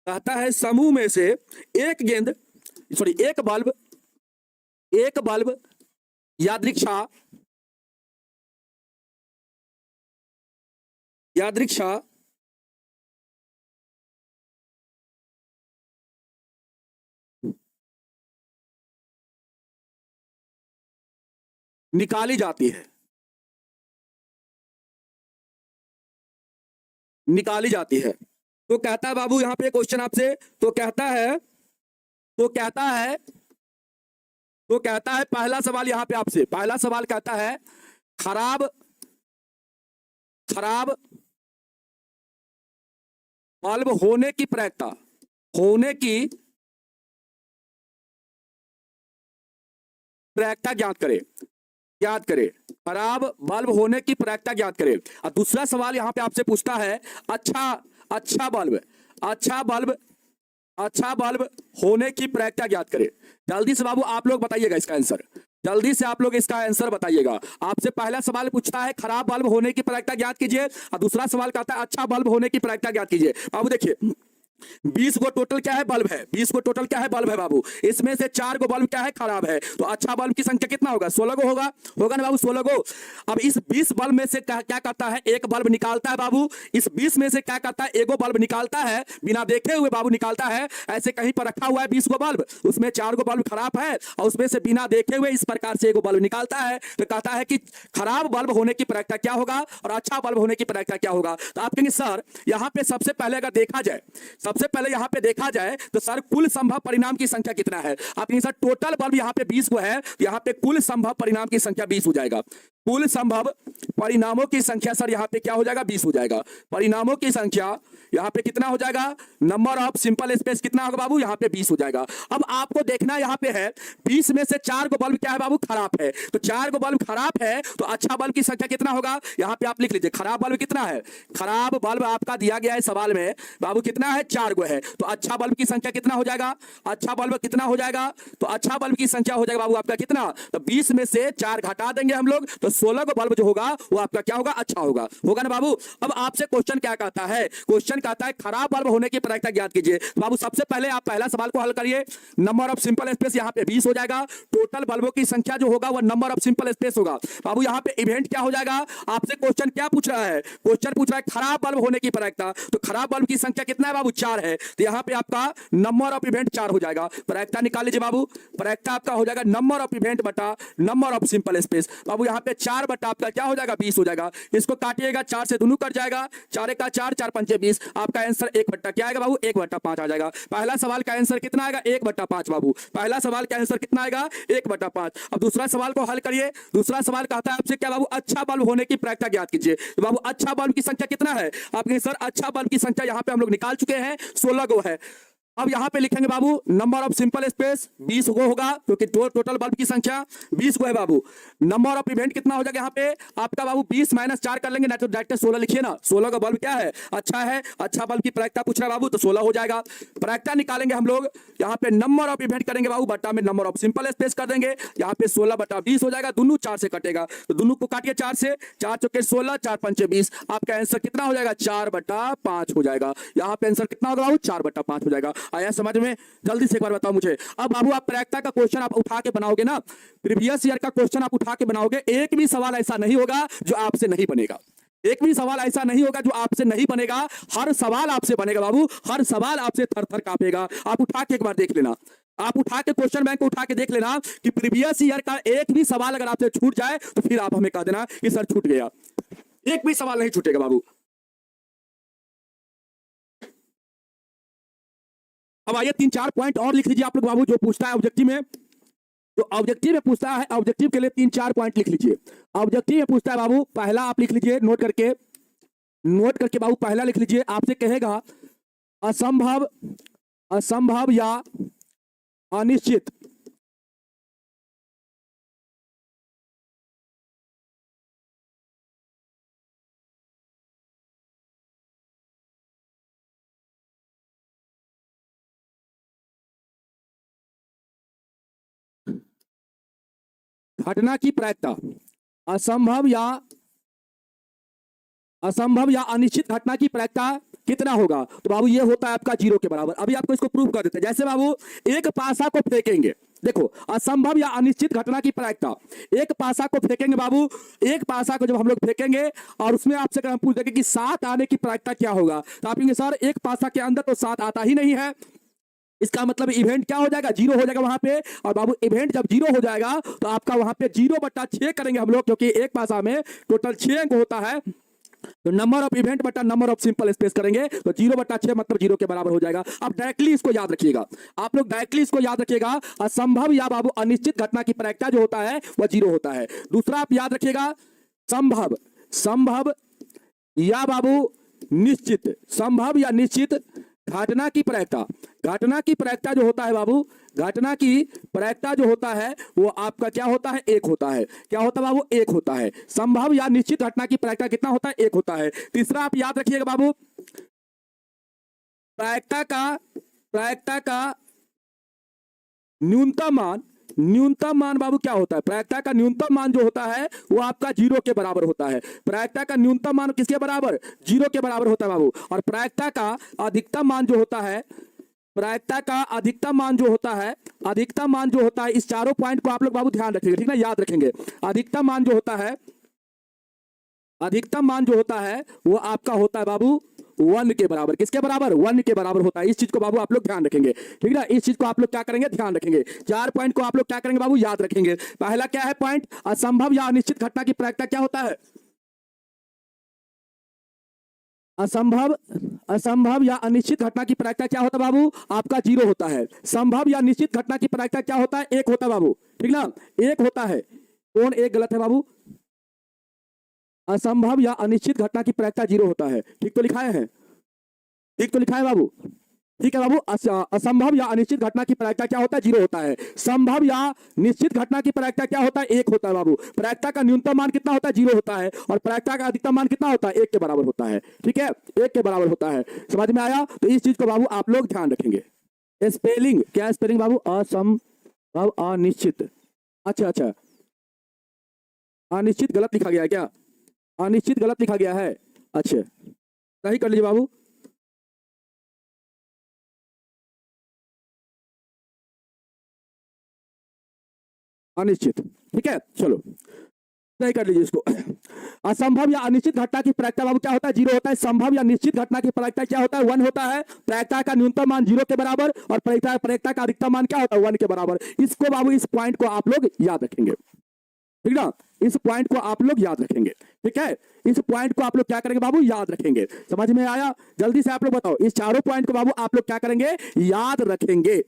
कहता है समूह में से एक बल्ब यादृच्छा निकाली जाती है, तो कहता है बाबू यहां पे क्वेश्चन आपसे, तो कहता है पहला सवाल यहां पे आपसे, पहला सवाल कहता है खराब बल्ब होने की प्रायिकता ज्ञात करे, खराब बल्ब होने की प्रायिकता ज्ञात करे। और दूसरा सवाल यहां पे आपसे पूछता है अच्छा बल्ब होने की प्रायिकता ज्ञात करे। जल्दी से बाबू आप लोग बताइएगा इसका आंसर, जल्दी से आप लोग इसका आंसर बताइएगा। आपसे पहला सवाल पूछता है खराब बल्ब होने की प्रायिकता ज्ञात कीजिए, और दूसरा सवाल कहता है अच्छा बल्ब होने की प्रायिकता ज्ञात कीजिए। बाबू देखिए 20 को टोटल क्या है, बल्ब है, 20 को टोटल क्या है, बल्ब है बाबू, इसमें से 4 को बल्ब क्या है, खराब है। तो अच्छा बल्ब की संख्या कितना होगा, 16 को होगा ना बाबू, 16 को। अब इस 20 बल्ब में से क्या करता है, एक बल्ब निकालता है बाबू। इस 20 में से क्या करता है, एगो बल्ब निकालता है, बिना देखे हुए बाबू निकालता है। ऐसे कहीं पर रखा हुआ है 20 को बल्ब, उसमें 4 को बल्ब खराब है, और उसमें से बिना देखे हुए इस प्रकार से एगो बल्ब निकालता है। तो कहता है कि खराब बल्ब होने की प्रायिकता क्या होगा और अच्छा बल्ब होने की प्रायिकता क्या होगा। तो आप कहेंगे सर यहाँ पे सबसे पहले अगर देखा जाए, सबसे पहले यहाँ पे देखा जाए तो सर कुल संभव परिणाम की संख्या कितना है। आप सर टोटल बल्ब यहाँ पे 20 को है, तो यहाँ पे कुल संभव परिणाम की संख्या 20 हो जाएगा। कुल संभव परिणामों की संख्या सर यहाँ पे क्या हो जाएगा, 20 हो जाएगा। परिणामों की संख्या यहाँ पे कितना हो जाएगा, नंबर ऑफ सिंपल स्पेस कितना होगा बाबू, यहाँ पे 20 हो जाएगा। अब आपको देखना यहाँ पे है 20 में से 4 को बल्ब क्या है बाबू, खराब है। तो 4 को बल्ब खराब है तो अच्छा बल्ब की संख्या कितना होगा, यहाँ पे आप लिख लीजिए। खराब बल्ब कितना है, खराब बल्ब आपका दिया गया है सवाल में बाबू कितना है, 4 को है। तो अच्छा बल्ब की संख्या कितना हो जाएगा, अच्छा बल्ब कितना हो जाएगा, तो अच्छा बल्ब की संख्या हो जाएगा बाबू आपका कितना, तो 20 में से 4 घटा देंगे हम लोग, तो 16 को बल्ब जो होगा वो आपका क्या होगा, अच्छा होगा, होगा ना बाबू। अब आपसे क्वेश्चन क्या कहता है, क्वेश्चन कहता है खराब बल्ब होने की प्रायिकता ज्ञात कीजिए। तो बाबू सबसे पहले आप पहला सवाल को हल करिए। नंबर ऑफ सिंपल स्पेस यहाँ पे 20 हो जाएगा। टोटल बल्बों की संख्या जो होगा वो नंबर ऑफ सिंपल स्पेस होगा। बाबू यहाँ पे इवेंट क्या हो जाएगा, आपसे क्वेश्चन क्या पूछ रहा है, क्वेश्चन पूछ रहा है खराब बल्ब होने की प्रायिकता। तो खराब बल्ब की संख्या कितना है बाबू, 4 है। तो यहाँ पे आपका नंबर ऑफ इवेंट 4 हो जाएगा। प्रायिकता निकाल लीजिए बाबू, प्रायिकता आपका हो जाएगा नंबर ऑफ इवेंट बटा नंबर ऑफ सिंपल स्पेस। बाबू यहाँ पे 4 बटा आपका क्या हो जाएगा, 20 हो जाएगा। इसको काटिएगा, 4 से दोनों कट जाएगा, 4 का 4, 4 पंचे 20। आपका आंसर 1 बट्टा क्या आएगा बाबू, 1 बट्टा 5 आ जाएगा। पहला सवाल का आंसर कितना आएगा, 1 बट्टा 5 बाबू। पहला सवाल का आंसर कितना आएगा, 1 बट्टा 5। अब दूसरा सवाल को हल करिए। दूसरा सवाल कहता है आपसे क्या बाबू, अच्छा बल्ब होने की प्रायिकता ज्ञात कीजिए। तो बाबू अच्छा बल्ब की संख्या कितना है, आपके सर अच्छा बल्ब की संख्या यहाँ पे हम लोग निकाल चुके हैं, 16 को है। अब यहां पे लिखेंगे बाबू नंबर ऑफ सिंपल स्पेस 20 को होगा, क्योंकि टोटल बल्ब की संख्या 20 को है बाबू। नंबर ऑफ इवेंट कितना हो जाएगा यहाँ पे आपका बाबू, 20 माइनस 4 कर लेंगे ना, तो डायरेक्ट 16 लिखिए ना। 16 का बल्ब क्या है, अच्छा है। अच्छा बल्ब की प्रायिकता पूछ रहा है बाबू, तो 16 हो जाएगा। प्रायिकता निकालेंगे हम लोग, यहाँ पे नंबर ऑफ इवेंट करेंगे बाबू, बट्टा में नंबर ऑफ सिंपल स्पेस कर देंगे। यहाँ पे 16 बटा 20 हो जाएगा। दोनों 4 से कटेगा, तो दोनों को काटिए 4 से, 4 चौके 16, 4 पंचे 20। आपका आंसर कितना हो जाएगा, 4 बटा 5 हो जाएगा। यहाँ पे आंसर कितना होगा बाबू, 4 बटा 5 हो जाएगा। आया समझ में, जल्दी से एक बार बताओ मुझे। अब बाबू आप प्रायिकता का क्वेश्चन आप उठा के बनाओगे ना, प्रीवियस ईयर का क्वेश्चन आप उठा के बनाओगे, एक भी सवाल ऐसा नहीं होगा जो आपसे नहीं बनेगा। एक भी सवाल ऐसा नहीं होगा जो आपसे नहीं बनेगा। हर सवाल आपसे बनेगा बाबू, हर सवाल आपसे थर थर कांपेगा। आप उठा के एक बार देख लेना, आप उठा के क्वेश्चन बैंक को उठा के देख लेना कि प्रीवियस ईयर का एक भी सवाल अगर आपसे छूट जाए तो फिर आप हमें कह देना कि सर छूट गया। एक भी सवाल नहीं छूटेगा बाबू। अब आइए 3-4 पॉइंट और लिख लीजिए आप लोग बाबू, जो पूछता है ऑब्जेक्टिव में, जो ऑब्जेक्टिव में पूछता है, ऑब्जेक्टिव के लिए 3-4 पॉइंट लिख लीजिए। ऑब्जेक्टिव में पूछता है बाबू, पहला आप लिख लीजिए नोट करके, नोट करके बाबू पहला लिख लीजिए। आपसे कहेगा असंभव, असंभव या अनिश्चित घटना की प्रायिकता, असंभव या अनिश्चित घटना की प्रायिकता कितना होगा। तो बाबू ये होता है आपका 0 के बराबर। अभी आपको इसको प्रूव कर देते हैं। जैसे बाबू एक पासा को फेंकेंगे, देखो असंभव या अनिश्चित घटना की प्रायिकता, एक पासा को फेंकेंगे बाबू, एक पासा को जब हम लोग फेंकेंगे और उसमें आपसे अगर हम पूछ देंगे कि 7 आने की प्रायिकता क्या होगा, तो आप कहेंगे सर एक पासा के अंदर तो 7 आता ही नहीं है। इसका मतलब इवेंट क्या हो जाएगा, 0 हो जाएगा वहां पे। और बाबू इवेंट जब 0 हो जाएगा तो आपका वहां पे 0 बटा 6 करेंगे हम लोग, क्योंकि एक पासा में टोटल 6 अंक होता है। तो नंबर ऑफ इवेंट बटा नंबर ऑफ सिंपल स्पेस करेंगे, तो 0 बटा 6 मतलब 0 के बराबर हो जाएगा। अब डायरेक्टली इसको याद रखिएगा, आप लोग डायरेक्टली इसको याद रखिएगा। असंभव या बाबू अनिश्चित घटना की प्रायिकता जो होता है वह 0 होता है। दूसरा आप याद रखिएगा संभव, संभव या बाबू निश्चित, संभव या निश्चित घटना की प्रायिकता, घटना की प्रायिकता जो होता है बाबू, घटना की प्रायिकता जो होता है वो आपका क्या होता है, 1 होता है। क्या होता है बाबू, 1 होता है। संभव या निश्चित घटना की प्रायिकता कितना होता है, 1 होता है। तीसरा आप याद रखिएगा बाबू, प्रायिकता का न्यूनतम मान, न्यूनतम मान बाबू क्या होता है, प्रायिकता का न्यूनतम मान जो होता है वो आपका 0 के बराबर होता है। प्रायिकता का न्यूनतम मान किसके बराबर, 0 के बराबर होता है बाबू। और प्रायिकता का अधिकतम मान जो होता है, प्रायिकता का अधिकतम मान जो होता है, अधिकतम मान जो होता है, इस चारों पॉइंट को आप लोग बाबू ध्यान रखिएगा, ठीक ना, याद रखेंगे। अधिकतम मान जो होता है, अधिकतम मान जो होता है वो आपका होता है बाबू 1 के बराबर। किसके बराबर, 1 के बराबर होता है। इस चीज को बाबू आप लोग ध्यान रखेंगे, ठीक है। इस चीज को आप लोग क्या करेंगे, ध्यान रखेंगे। 4 पॉइंट को आप लोग क्या करेंगे बाबू, याद रखेंगे। पहला क्या है पॉइंट, असंभव या अनिश्चित घटना की प्रायिकता क्या होता है, असंभव, असंभव या अनिश्चित घटना की प्रायिकता क्या होता है बाबू? आपका 0 होता है। संभव या निश्चित घटना की प्रायिकता क्या होता है? 1 होता है बाबू, ठीक ना, 1 होता है। कौन 1 गलत है बाबू? असंभव या अनिश्चित घटना की प्रायिकता 0 होता है। ठीक तो लिखाए हैं? ठीक तो लिखा है बाबू? ठीक है बाबू। असंभव या अनिश्चित घटना की प्रायिकता क्या होता है? 0 होता है। संभव या निश्चित घटना की प्रायिकता क्या होता है? 1 होता है बाबू। प्रायिकता का न्यूनतम मान कितना होता है? 0 होता है। और प्रायिकता का अधिकतम मान कितना होता है? 1 के बराबर होता है। ठीक है, 1 के बराबर होता है। समझ में आया? तो इस चीज को बाबू आप लोग ध्यान रखेंगे। स्पेलिंग क्या? स्पेलिंग बाबू असंभव अनिश्चित। अच्छा अच्छा, अनिश्चित गलत लिखा गया है क्या? अनिश्चित गलत लिखा गया है। अच्छा, सही कर लीजिए बाबू। अनिश्चित, ठीक है, चलो सही कर लीजिए इसको। असंभव या अनिश्चित घटना की प्रायिकता बाबू क्या होता है? 0 होता है। संभव या निश्चित घटना की प्रायिकता क्या होता है? 1 होता है। प्रायिकता का न्यूनतम मान 0 के बराबर और प्रायिकता का अधिकतम मान क्या होता है? 1 के बराबर। इसको बाबू, इस पॉइंट को आप लोग याद रखेंगे, ठीक ना, इस पॉइंट को आप लोग याद रखेंगे। ठीक है, इस पॉइंट को आप लोग क्या करेंगे बाबू? याद रखेंगे। समझ में आया? जल्दी से आप लोग बताओ, इस चारों पॉइंट को बाबू आप लोग क्या करेंगे? याद रखेंगे।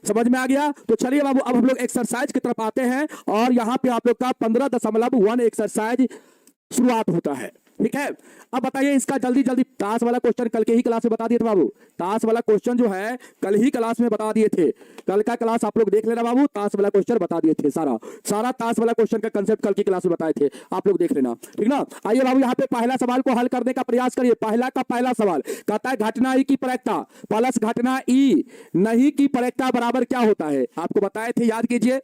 समझ में आ गया? तो चलिए बाबू, अब हम लोग एक्सरसाइज की तरफ आते हैं और यहां पे आप लोग का 15.1 एक्सरसाइज शुरुआत होता है। ठीक है, अब बताइए इसका जल्दी जल्दी। ताश वाला क्वेश्चन कल के ही क्लास में बता दिए थे बाबू। ताश वाला क्वेश्चन जो है कल ही क्लास में बता दिए थे। कल का क्लास आप लोग देख लेना बाबू, ताश वाला क्वेश्चन बता दिए थे। सारा सारा ताश वाला क्वेश्चन का कंसेप्ट कल की क्लास में बताए थे, आप लोग देख लेना, ठीक ना। आइए बाबू, यहाँ पे पहला सवाल को हल करने का प्रयास करिए। पहला का पहला सवाल कहता है घटना ई की प्रायिकता प्लस घटना ई नहीं की प्रायिकता बराबर क्या होता है? आपको बताए थे, याद कीजिए।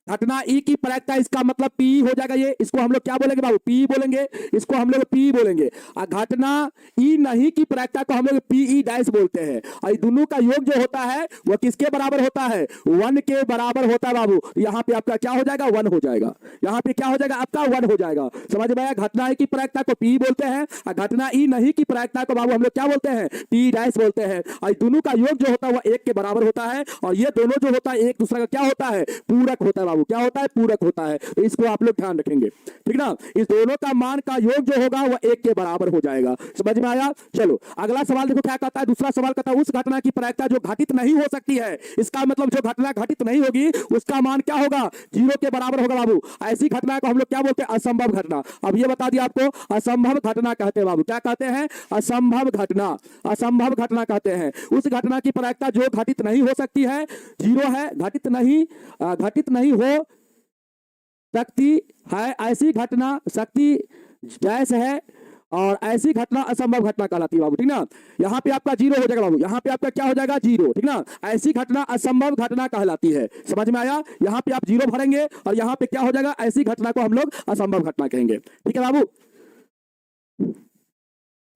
घटना ई की प्रायिकता, इसका मतलब पी हो जाएगा। ये इसको हम लोग क्या बोलेंगे बाबू? पी बोलेंगे। इसको हम लोग पी बोलेंगे। और घटना ई नहीं की प्रायिकता को हम लोग पीई डैश बोलते हैं। और दोनों का योग जो होता है वो किसके बराबर होता है? 1 के बराबर होता है बाबू। यहाँ पे आपका क्या हो जाएगा? 1 हो जाएगा। यहाँ पे क्या हो जाएगा? आपका 1 हो जाएगा। समझ में आया? घटना ई की प्रायिकता को पी बोलते हैं और घटना ई नहीं की प्रायिकता को बाबू हम लोग क्या बोलते हैं? पी डैश बोलते हैं। और दोनों का योग जो होता है वो 1 के बराबर होता है। और ये दोनों जो होता है एक दूसरे का क्या होता है? पूरक होता है बाबू। क्या होता है? पूरक होता है। तो इसको आप लोग ध्यान रखेंगे, ठीक ना। इस दोनों का मान का योग जो होगा वह 1 के बराबर हो जाएगा। समझ में आया? चलो अगला सवाल देखो क्या कहता है। दूसरा सवाल कहता है उस घटना की प्रायिकता जो घटित नहीं हो सकती है। इसका मतलब जो घटना घटित नहीं होगी उसका मान क्या होगा? 0 के बराबर होगा बाबू। ऐसी घटना को हम लोग क्या बोलते हैं? असंभव घटना। अब ये बता दिया आपको, असंभव घटना कहते हैं बाबू। क्या कहते हैं? असंभव घटना। असंभव घटना कहते हैं उस घटना की प्रायिकता जो घटित नहीं हो सकती है, 0 है। घटित नहीं हो सकती है ऐसी घटना शक्ति डैश है और ऐसी घटना असंभव घटना कहलाती है बाबू, ठीक ना। यहाँ पे आपका 0 हो जाएगा बाबू। यहाँ पे आपका क्या हो जाएगा? 0, ठीक ना। ऐसी घटना असंभव घटना कहलाती है। समझ में आया? यहाँ पे आप 0 भरेंगे और यहाँ पे क्या हो जाएगा? ऐसी घटना को हम लोग असंभव घटना कहेंगे, ठीक है बाबू।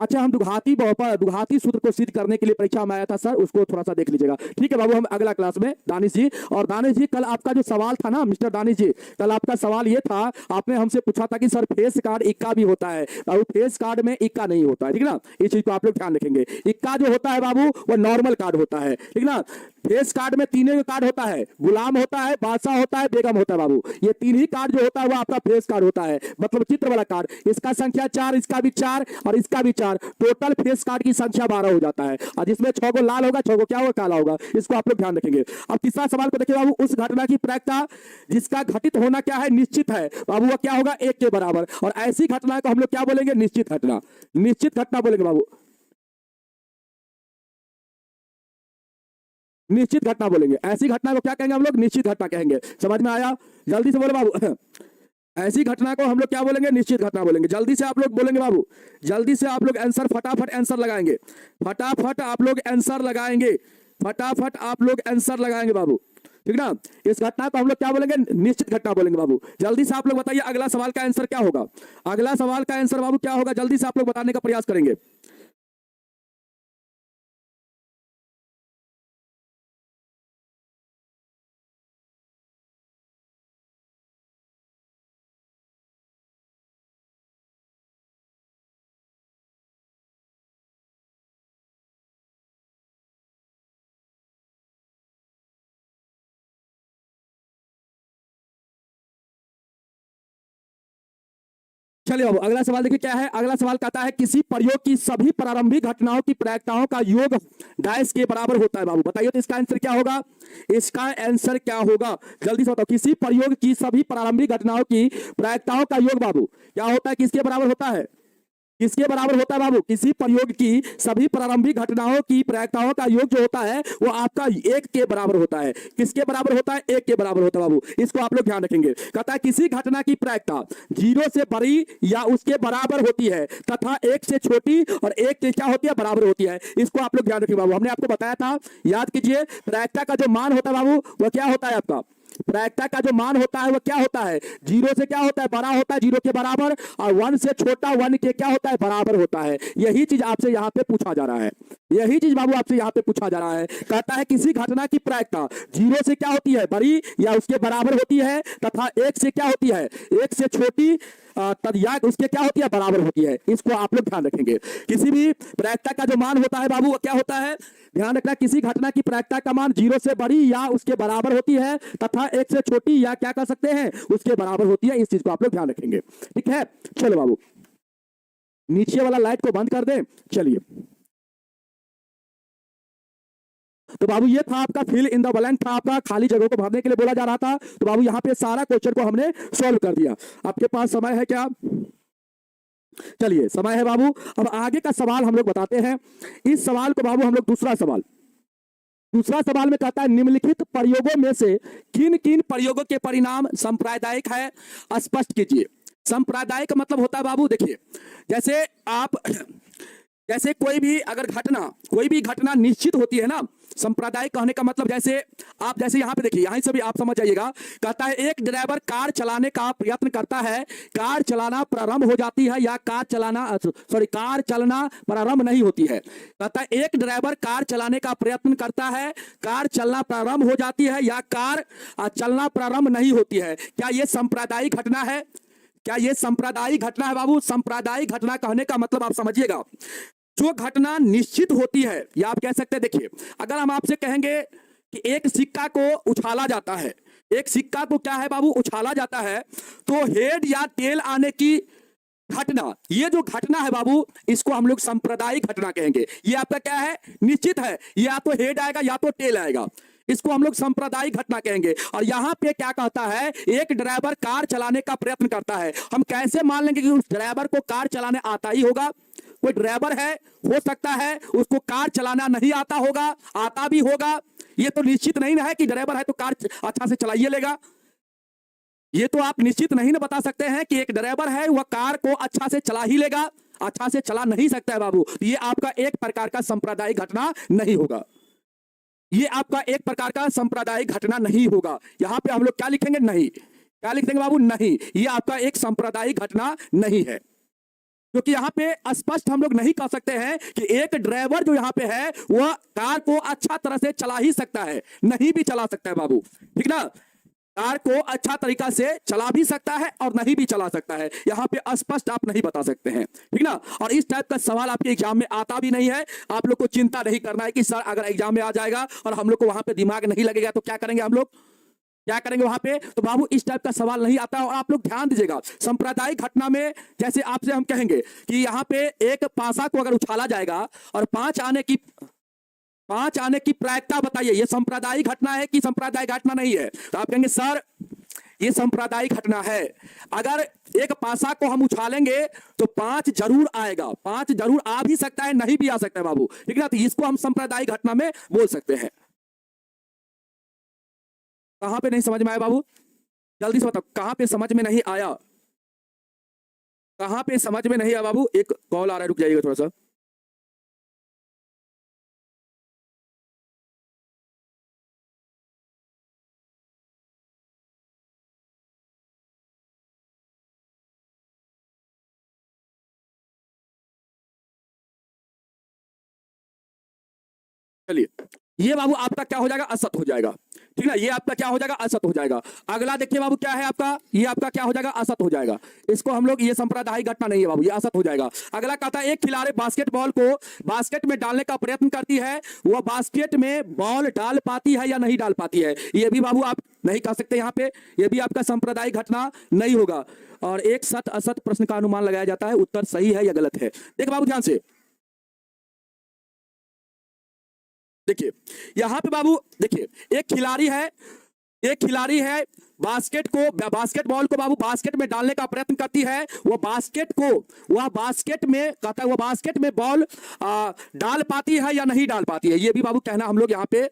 अच्छा, हम दुघाती सूत्र को सिद्ध करने के लिए परीक्षा में आया था सर, उसको थोड़ा सा देख लीजिएगा, ठीक है बाबू। हम अगला क्लास में दानिश जी। और दानिश जी, कल आपका जो सवाल था ना मिस्टर दानिश जी, कल आपका सवाल ये था, आपने हमसे पूछा था कि सर फेस कार्ड इक्का भी होता है और फेस कार्ड में इक्का नहीं होता है, ठीक ना। इस चीज को आप लोग ध्यान रखेंगे। इक्का जो होता है बाबू वो नॉर्मल कार्ड होता है, ठीक ना। फेस कार्ड में 3 कार्ड होता है, गुलाम होता है, बादशाह होता है, बेगम होता है बाबू। ये 3 ही कार्ड जो होता है वो आपका फेस कार्ड होता है, मतलब चित्र वाला कार्ड। इसका संख्या 4, इसका भी 4 और इसका भी 4, टोटल फेस कार्ड की संख्या 12 हो जाता है। और जिसमें 6 को लाल होगा, 6 को क्या होगा? काला होगा। इसको आप लोग ध्यान रखेंगे। अब तीसरा सवाल को देखिए बाबू, उस घटना की प्रायिकता जिसका घटित होना क्या है? निश्चित है बाबू। वो क्या होगा? 1 के बराबर। और ऐसी घटना को हम लोग क्या बोलेंगे? निश्चित घटना। निश्चित घटना बोलेंगे बाबू, निश्चित घटना बोलेंगे। ऐसी घटना को क्या कहेंगे हम लोग? निश्चित घटना कहेंगे। समझ में आया? जल्दी से बोले बाबू। ऐसी घटना को हम लोग क्या बोलेंगे? निश्चित घटना बोलेंगे। जल्दी से आप लोग बोलेंगे बाबू, जल्दी से आप लोग आंसर, फटाफट आंसर लगाएंगे। फटाफट आप लोग आंसर लगाएंगे। फटाफट आप लोग आंसर लगाएंगे बाबू, ठीक ना। इस घटना को हम लोग क्या बोलेंगे? निश्चित घटना बोलेंगे बाबू। जल्दी से आप लोग बताइए अगला सवाल का आंसर क्या होगा? अगला सवाल का आंसर बाबू क्या होगा? जल्दी से आप लोग बताने का प्रयास करेंगे। चलिए बाबू अगला सवाल देखिए क्या है। अगला सवाल कहता है किसी प्रयोग की सभी प्रारंभिक घटनाओं की प्रायिकताओं का योग डैश के बराबर होता है। बाबू बताइए तो इसका आंसर क्या होगा, इसका आंसर क्या होगा, जल्दी से बताओ। किसी प्रयोग की सभी प्रारंभिक घटनाओं की प्रायिकताओं का योग बाबू क्या होता है, किसके बराबर होता है, किसके बराबर होता है बाबू। किसी प्रयोग की सभी प्रारंभिक घटनाओं की प्रायिकताओं का योग जो होता है वो आपका 1 के बराबर होता है। किसके बराबर होता है, 1 के बराबर होता है बाबू। इसको आप लोग ध्यान रखेंगे। कहता है किसी घटना की प्रायिकता 0 से बड़ी या उसके बराबर होती है तथा 1 से छोटी और 1 के क्या होती है, बराबर होती है। इसको आप लोग ध्यान रखिए बाबू। हमने आपको बताया था, याद कीजिए, प्रायिकता का जो मान होता है बाबू वह क्या होता है, आपका प्रायिकता का जो मान होता है वह क्या होता है, 0 से क्या होता है, बड़ा होता है, 0 के बराबर, और 1 से छोटा 1 के क्या होता है, बराबर होता है। यही चीज आपसे यहाँ पे पूछा जा रहा है, यही चीज बाबू आपसे यहाँ पे पूछा जा रहा है। कहता है किसी घटना की प्रायिकता 0 से क्या होती है, बड़ी या उसके बराबर होती है तथा 1 से क्या होती है, 1 से छोटी या उसके क्या होती है, बराबर होती है। इसको आप लोग ध्यान रखेंगे। किसी भी प्रायिकता का जो मान होता है बाबू वो क्या होता है, ध्यान रखना, किसी घटना की प्रायिकता का मान 0 से बड़ी या उसके बराबर होती है तथा 1 से छोटी या क्या कर सकते हैं, उसके बराबर होती है। इस चीज को आप लोग ध्यान रखेंगे, ठीक है। चलो बाबू नीचे वाला लाइट को बंद कर दें। चलिए तो बाबू ये था आपका फिल इन द ब्लैंक, था आपका खाली जगह को भरने के लिए बोला जा रहा था। तो बाबू यहाँ पे सारा क्वेश्चन को हमने सॉल्व कर दिया। आपके पास समय है क्या, चलिए समय है बाबू। अब आगे का सवाल हम लोग बताते हैं। इस सवाल को बाबू हम लोग दूसरा सवाल में कहता है निम्नलिखित प्रयोगों में से किन किन प्रयोगों के परिणाम सांप्रदायिक है, स्पष्ट कीजिए। सांप्रदायिक मतलब होता है बाबू, देखिए जैसे कोई भी घटना निश्चित होती है ना। सांप्रदायिक कहने का मतलब जैसे यहाँ पे देखिए, यहीं से भी आप समझ जाइएगा। कहता है एक ड्राइवर कार चलाने का प्रयत्न करता है, कार चलाना प्रारंभ हो जाती है या कार चलना प्रारंभ नहीं होती है। कहता है एक ड्राइवर कार चलाने का प्रयत्न करता है, कार चलना प्रारंभ हो जाती है या कार चलना प्रारंभ नहीं होती है। क्या यह सांप्रदायिक घटना है, क्या यह सांप्रदायिक घटना है बाबू। सांप्रदायिक घटना कहने का मतलब आप समझिएगा, जो घटना निश्चित होती है, या आप कह सकते हैं, देखिए अगर हम आपसे कहेंगे कि एक सिक्का को उछाला जाता है, एक सिक्का को क्या है बाबू, उछाला जाता है, तो हेड या टेल आने की घटना, ये जो घटना है बाबू इसको हम लोग सांप्रदायिक घटना कहेंगे। ये आपका क्या है, निश्चित है, या तो हेड आएगा या तो टेल आएगा, इसको हम लोग सांप्रदायिक घटना कहेंगे। और यहां पे क्या कहता है, एक ड्राइवर कार चलाने का प्रयत्न करता है। हम कैसे मान लेंगे कि उस ड्राइवर को कार चलाने आता ही होगा। कोई ड्राइवर है, हो सकता है उसको कार चलाना नहीं आता होगा, आता भी होगा। ये तो निश्चित नहीं है कि ड्राइवर है तो कार अच्छा से चलाइए लेगा। ये तो आप निश्चित नहीं ना बता सकते हैं कि एक ड्राइवर है वह कार को अच्छा से चला ही लेगा, अच्छा से चला नहीं सकता है बाबू। ये आपका एक प्रकार का सांप्रदायिक घटना नहीं होगा, ये आपका एक प्रकार का सांप्रदायिक घटना नहीं होगा। यहां पे हम लोग क्या लिखेंगे, नहीं। क्या लिख देंगे बाबू, नहीं। ये आपका एक सांप्रदायिक घटना नहीं है, क्योंकि यहाँ पे स्पष्ट हम लोग नहीं कह सकते हैं कि एक ड्राइवर जो यहाँ पे है वह कार को अच्छा तरह से चला ही सकता है, नहीं भी चला सकता है बाबू, ठीक ना। कार को अच्छा तरीका से चला भी सकता है और नहीं भी चला सकता है, यहाँ पे स्पष्ट आप नहीं बता सकते हैं, ठीक ना। और इस टाइप का सवाल आपके एग्जाम में आता भी नहीं है। आप लोग को चिंता नहीं करना है कि सर अगर एग्जाम में आ जाएगा और हम लोग को वहां पे दिमाग नहीं लगेगा तो क्या करेंगे, हम लोग क्या करेंगे वहां पे। तो बाबू इस टाइप का सवाल नहीं आता। और आप लोग ध्यान दीजिएगा, सांप्रदायिक घटना में जैसे आपसे हम कहेंगे कि यहाँ पे एक पासा को अगर उछाला जाएगा और 5 आने की प्रायिकता बताइए, ये सांप्रदायिक घटना है कि सांप्रदायिक घटना नहीं है। तो आप कहेंगे सर ये सांप्रदायिक घटना है। अगर एक पासा को हम उछालेंगे तो 5 जरूर आएगा, 5 जरूर आ भी सकता है, नहीं भी आ सकता है बाबू, ठीक ना। तो इसको हम सांप्रदायिक घटना में बोल सकते हैं। कहां पे नहीं समझ में आया बाबू, जल्दी से बताओ, कहां पे समझ में नहीं आया, कहां पे समझ में नहीं आया बाबू। एक कॉल आ रहा है, रुक जाइएगा थोड़ा सा। चलिए ये बाबू आपका क्या हो जाएगा, असत हो जाएगा, ठीक ना। ये आपका क्या हो जाएगा, असत हो जाएगा। अगला देखिए बाबू क्या है आपका, ये आपका क्या हो जाएगा, असत हो जाएगा। इसको हम लोग, ये सांप्रदायिक घटना नहीं है बाबू, ये असत हो जाएगा। अगला कहता है एक खिलाड़ी बास्केटबॉल को बास्केट में डालने का प्रयत्न करती है, वह बास्केट में बॉल डाल पाती है या नहीं डाल पाती है। ये भी बाबू आप नहीं कह सकते यहाँ पे, ये भी आपका सांप्रदायिक घटना नहीं होगा। और एक सत असत प्रश्न का अनुमान लगाया जाता है, उत्तर सही है या गलत है। देखिए बाबू ध्यान से, देखिए यहां पे बाबू देखिए, एक खिलाड़ी है बास्केटबॉल को बाबू बास्केट में डालने का प्रयत्न करती है। वह बास्केट में बॉल डाल पाती है या नहीं डाल पाती है, ये भी बाबू कहना हम लोग यहाँ पे।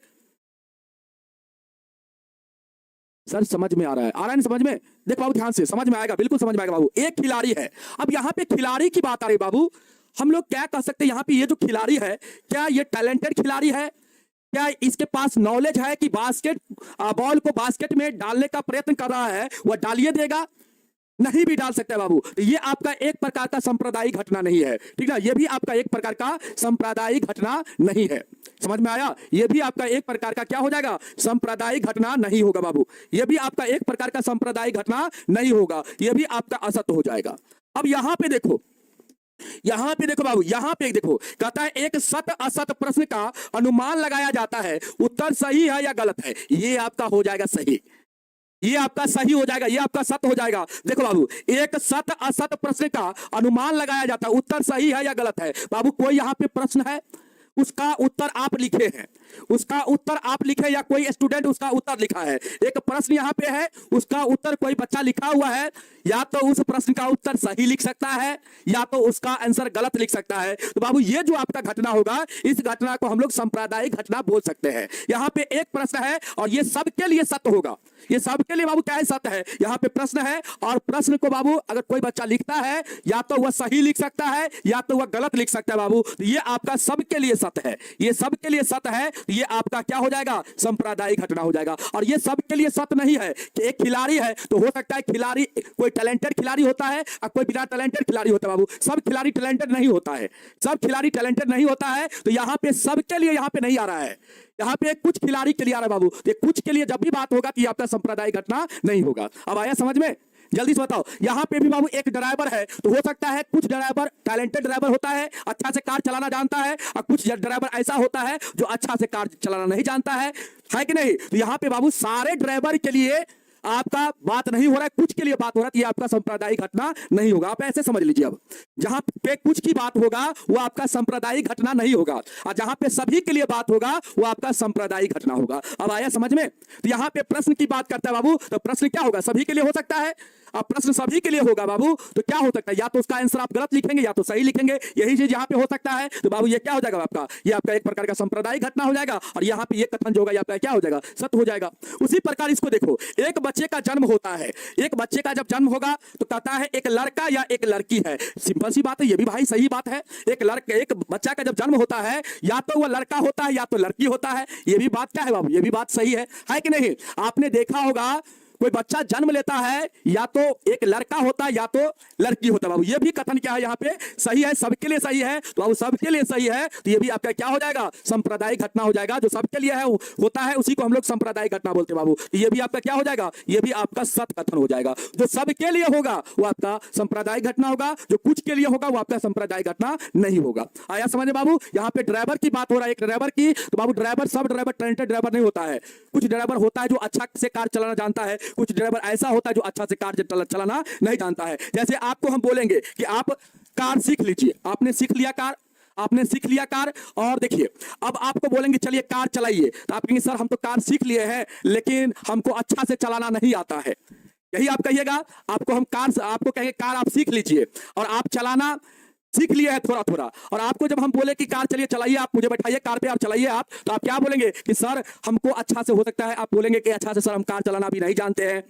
सर समझ में आ रहा है नहीं समझ में? देख बाबू ध्यान से, समझ में आएगा, बिल्कुल समझ में आएगा बाबू। एक खिलाड़ी है, अब यहाँ पे खिलाड़ी की बात आ रही बाबू, हम लोग क्या कह सकते हैं यहाँ पे, ये जो खिलाड़ी है क्या ये टैलेंटेड खिलाड़ी है? क्या इसके पास नॉलेज है कि बॉल को बास्केट में डालने का प्रयत्न कर रहा है, वह डालिए देगा? नहीं भी डाल सकता है बाबू। तो ये आपका एक प्रकार का सांप्रदायिक घटना नहीं है, ठीक ना? ये भी आपका एक प्रकार का सांप्रदायिक घटना नहीं है। समझ में आया? ये भी आपका एक प्रकार का क्या हो जाएगा? सांप्रदायिक घटना नहीं होगा बाबू। ये भी आपका एक प्रकार का सांप्रदायिक घटना नहीं होगा, ये भी आपका असत्य हो जाएगा। अब यहां पे देखो बाबू, यहां पे देखो, कहता है एक सत असत प्रश्न का अनुमान लगाया जाता है, उत्तर सही है या गलत है। ये आपका हो जाएगा सही, ये आपका सही हो जाएगा, ये आपका सत्य हो जाएगा। देखो बाबू, एक सत असत प्रश्न का अनुमान लगाया जाता है, उत्तर सही है या गलत है। बाबू कोई यहां पे प्रश्न है, उसका उत्तर आप लिखे हैं, उसका उत्तर आप लिखे या कोई स्टूडेंट उसका उत्तर लिखा है। एक प्रश्न यहां पे है, उसका उत्तर कोई बच्चा लिखा हुआ है, या तो उस प्रश्न का उत्तर सही लिख सकता है या तो उसका आंसर गलत लिख सकता है। तो बाबू ये जो आपका घटना होगा, इस घटना को हम लोग सांप्रदायिक घटना बोल सकते हैं। यहां पे एक प्रश्न है और ये सबके लिए सत्य होगा, ये सबके लिए बाबू क्या है? सत्य है। यहां पे प्रश्न है और प्रश्न को बाबू अगर कोई बच्चा लिखता है, या तो वह सही लिख सकता है या तो वह गलत लिख सकता है बाबू। तो ये आपका सबके लिए सत्य है, ये सबके लिए सत्य है। ये आपका क्या हो जाएगा? सांप्रदायिक घटना हो जाएगा। और ये सबके लिए सत्य नहीं है कि एक खिलाड़ी है तो हो सकता है खिलाड़ी कोई टैलेंटेड खिलाड़ी होता है और कोई बिना टैलेंटेड खिलाड़ी होता है बाबू। सब खिलाड़ी टैलेंटेड नहीं होता है, सब खिलाड़ी टैलेंटेड नहीं होता है। तो यहां पे सबके लिए यहां पे नहीं आ रहा है, यहां पे कुछ खिलाड़ी के लिए आ रहा है बाबू। ये कुछ के लिए जब भी बात होगा तो ये आपका सांप्रदायिक घटना नहीं होगा। अब आया समझ में? जल्दी से बताओ। यहां पे भी बाबू एक ड्राइवर है, तो हो सकता है कुछ ड्राइवर टैलेंटेड ड्राइवर होता है, अच्छा से कार चलाना जानता है, और कुछ ड्राइवर ऐसा होता है जो अच्छा से कार चलाना नहीं जानता है कि नहीं? तो यहां पे बाबू सारे ड्राइवर के लिए आपका बात नहीं हो रहा है, कुछ के लिए बात हो रहा है, ये आपका सांप्रदायिक घटना नहीं होगा। आप ऐसे समझ लीजिए, अब जहां पे कुछ की बात होगा वो आपका सांप्रदायिक घटना नहीं होगा, और जहां पे सभी के लिए बात होगा वो आपका सांप्रदायिक घटना होगा। अब आया समझ में? तो यहां पे प्रश्न की बात करता है बाबू, तो प्रश्न क्या होगा? सभी के लिए हो सकता है। अब प्रश्न सभी के लिए होगा बाबू, तो क्या हो सकता है? या तो उसका आंसर आप गलत लिखेंगे या तो सही लिखेंगे, यही चीज यहाँ पे हो सकता है। तो बाबू ये क्या हो जाएगा आपका? ये आपका एक प्रकार का सांप्रदायिक घटना हो जाएगा, और यहाँ पे ये कथन जो होगा आपका क्या हो जाएगा? सत्य हो जाएगा। उसी प्रकार इसको देखो, एक बच्चे का जन्म होता है, एक बच्चे का जब जन्म होगा तो कहता है एक लड़का या एक लड़की है। सिंपल सी बात है, ये भी भाई सही बात है। एक बच्चा का जब जन्म होता है, या तो वह लड़का होता है या तो लड़की होता है। ये भी बात क्या है बाबू? ये भी बात सही है कि नहीं? आपने देखा होगा कोई बच्चा जन्म लेता है, या तो एक लड़का होता है या तो लड़की होता है बाबू। ये भी कथन क्या है? यहाँ पे सही है, सबके लिए सही है। तो बाबू सबके लिए सही है, तो ये भी आपका क्या हो जाएगा? सांप्रदायिक घटना हो जाएगा। जो सबके लिए है होता है उसी को हम लोग सांप्रदायिक घटना बोलते हैं बाबू। तो ये भी आपका क्या हो जाएगा? ये भी आपका सत्य कथन हो जाएगा। जो सबके लिए होगा वो आपका सांप्रदायिक घटना होगा, जो कुछ के लिए होगा वो आपका सांप्रदायिक घटना नहीं होगा। आया समझ में बाबू? यहाँ पे ड्राइवर की बात हो रहा है, एक ड्राइवर की। तो बाबू सब ड्राइवर टैलेंटेड ड्राइवर नहीं होता है। कुछ ड्राइवर होता है जो अच्छा से कार चलाना जानता है, कुछ ड्राइवर ऐसा होता है जो अच्छा से कार चलाना नहीं जानता है। जैसे आपको हम बोलेंगे कि आप कार सीख लीजिए, आपने सीख लिया कार, और देखिए अब आपको बोलेंगे चलिए कार चलाइए, तो आप कहेंगे सर हम तो कार सीख लिए हैं लेकिन हमको अच्छा से चलाना नहीं आता है। यही आप कहिएगा। आपको कहेंगे कार आप सीख लीजिए और आप चलाना सीख लिया है थोड़ा थोड़ा, और आपको जब हम बोले कि कार चलिए चलाइए, आप मुझे बैठाइए कार पे, आप चलाइए आप, तो आप क्या बोलेंगे कि सर हमको अच्छा से हो सकता है, आप बोलेंगे कि अच्छा से सर हम कार चलाना भी नहीं जानते हैं,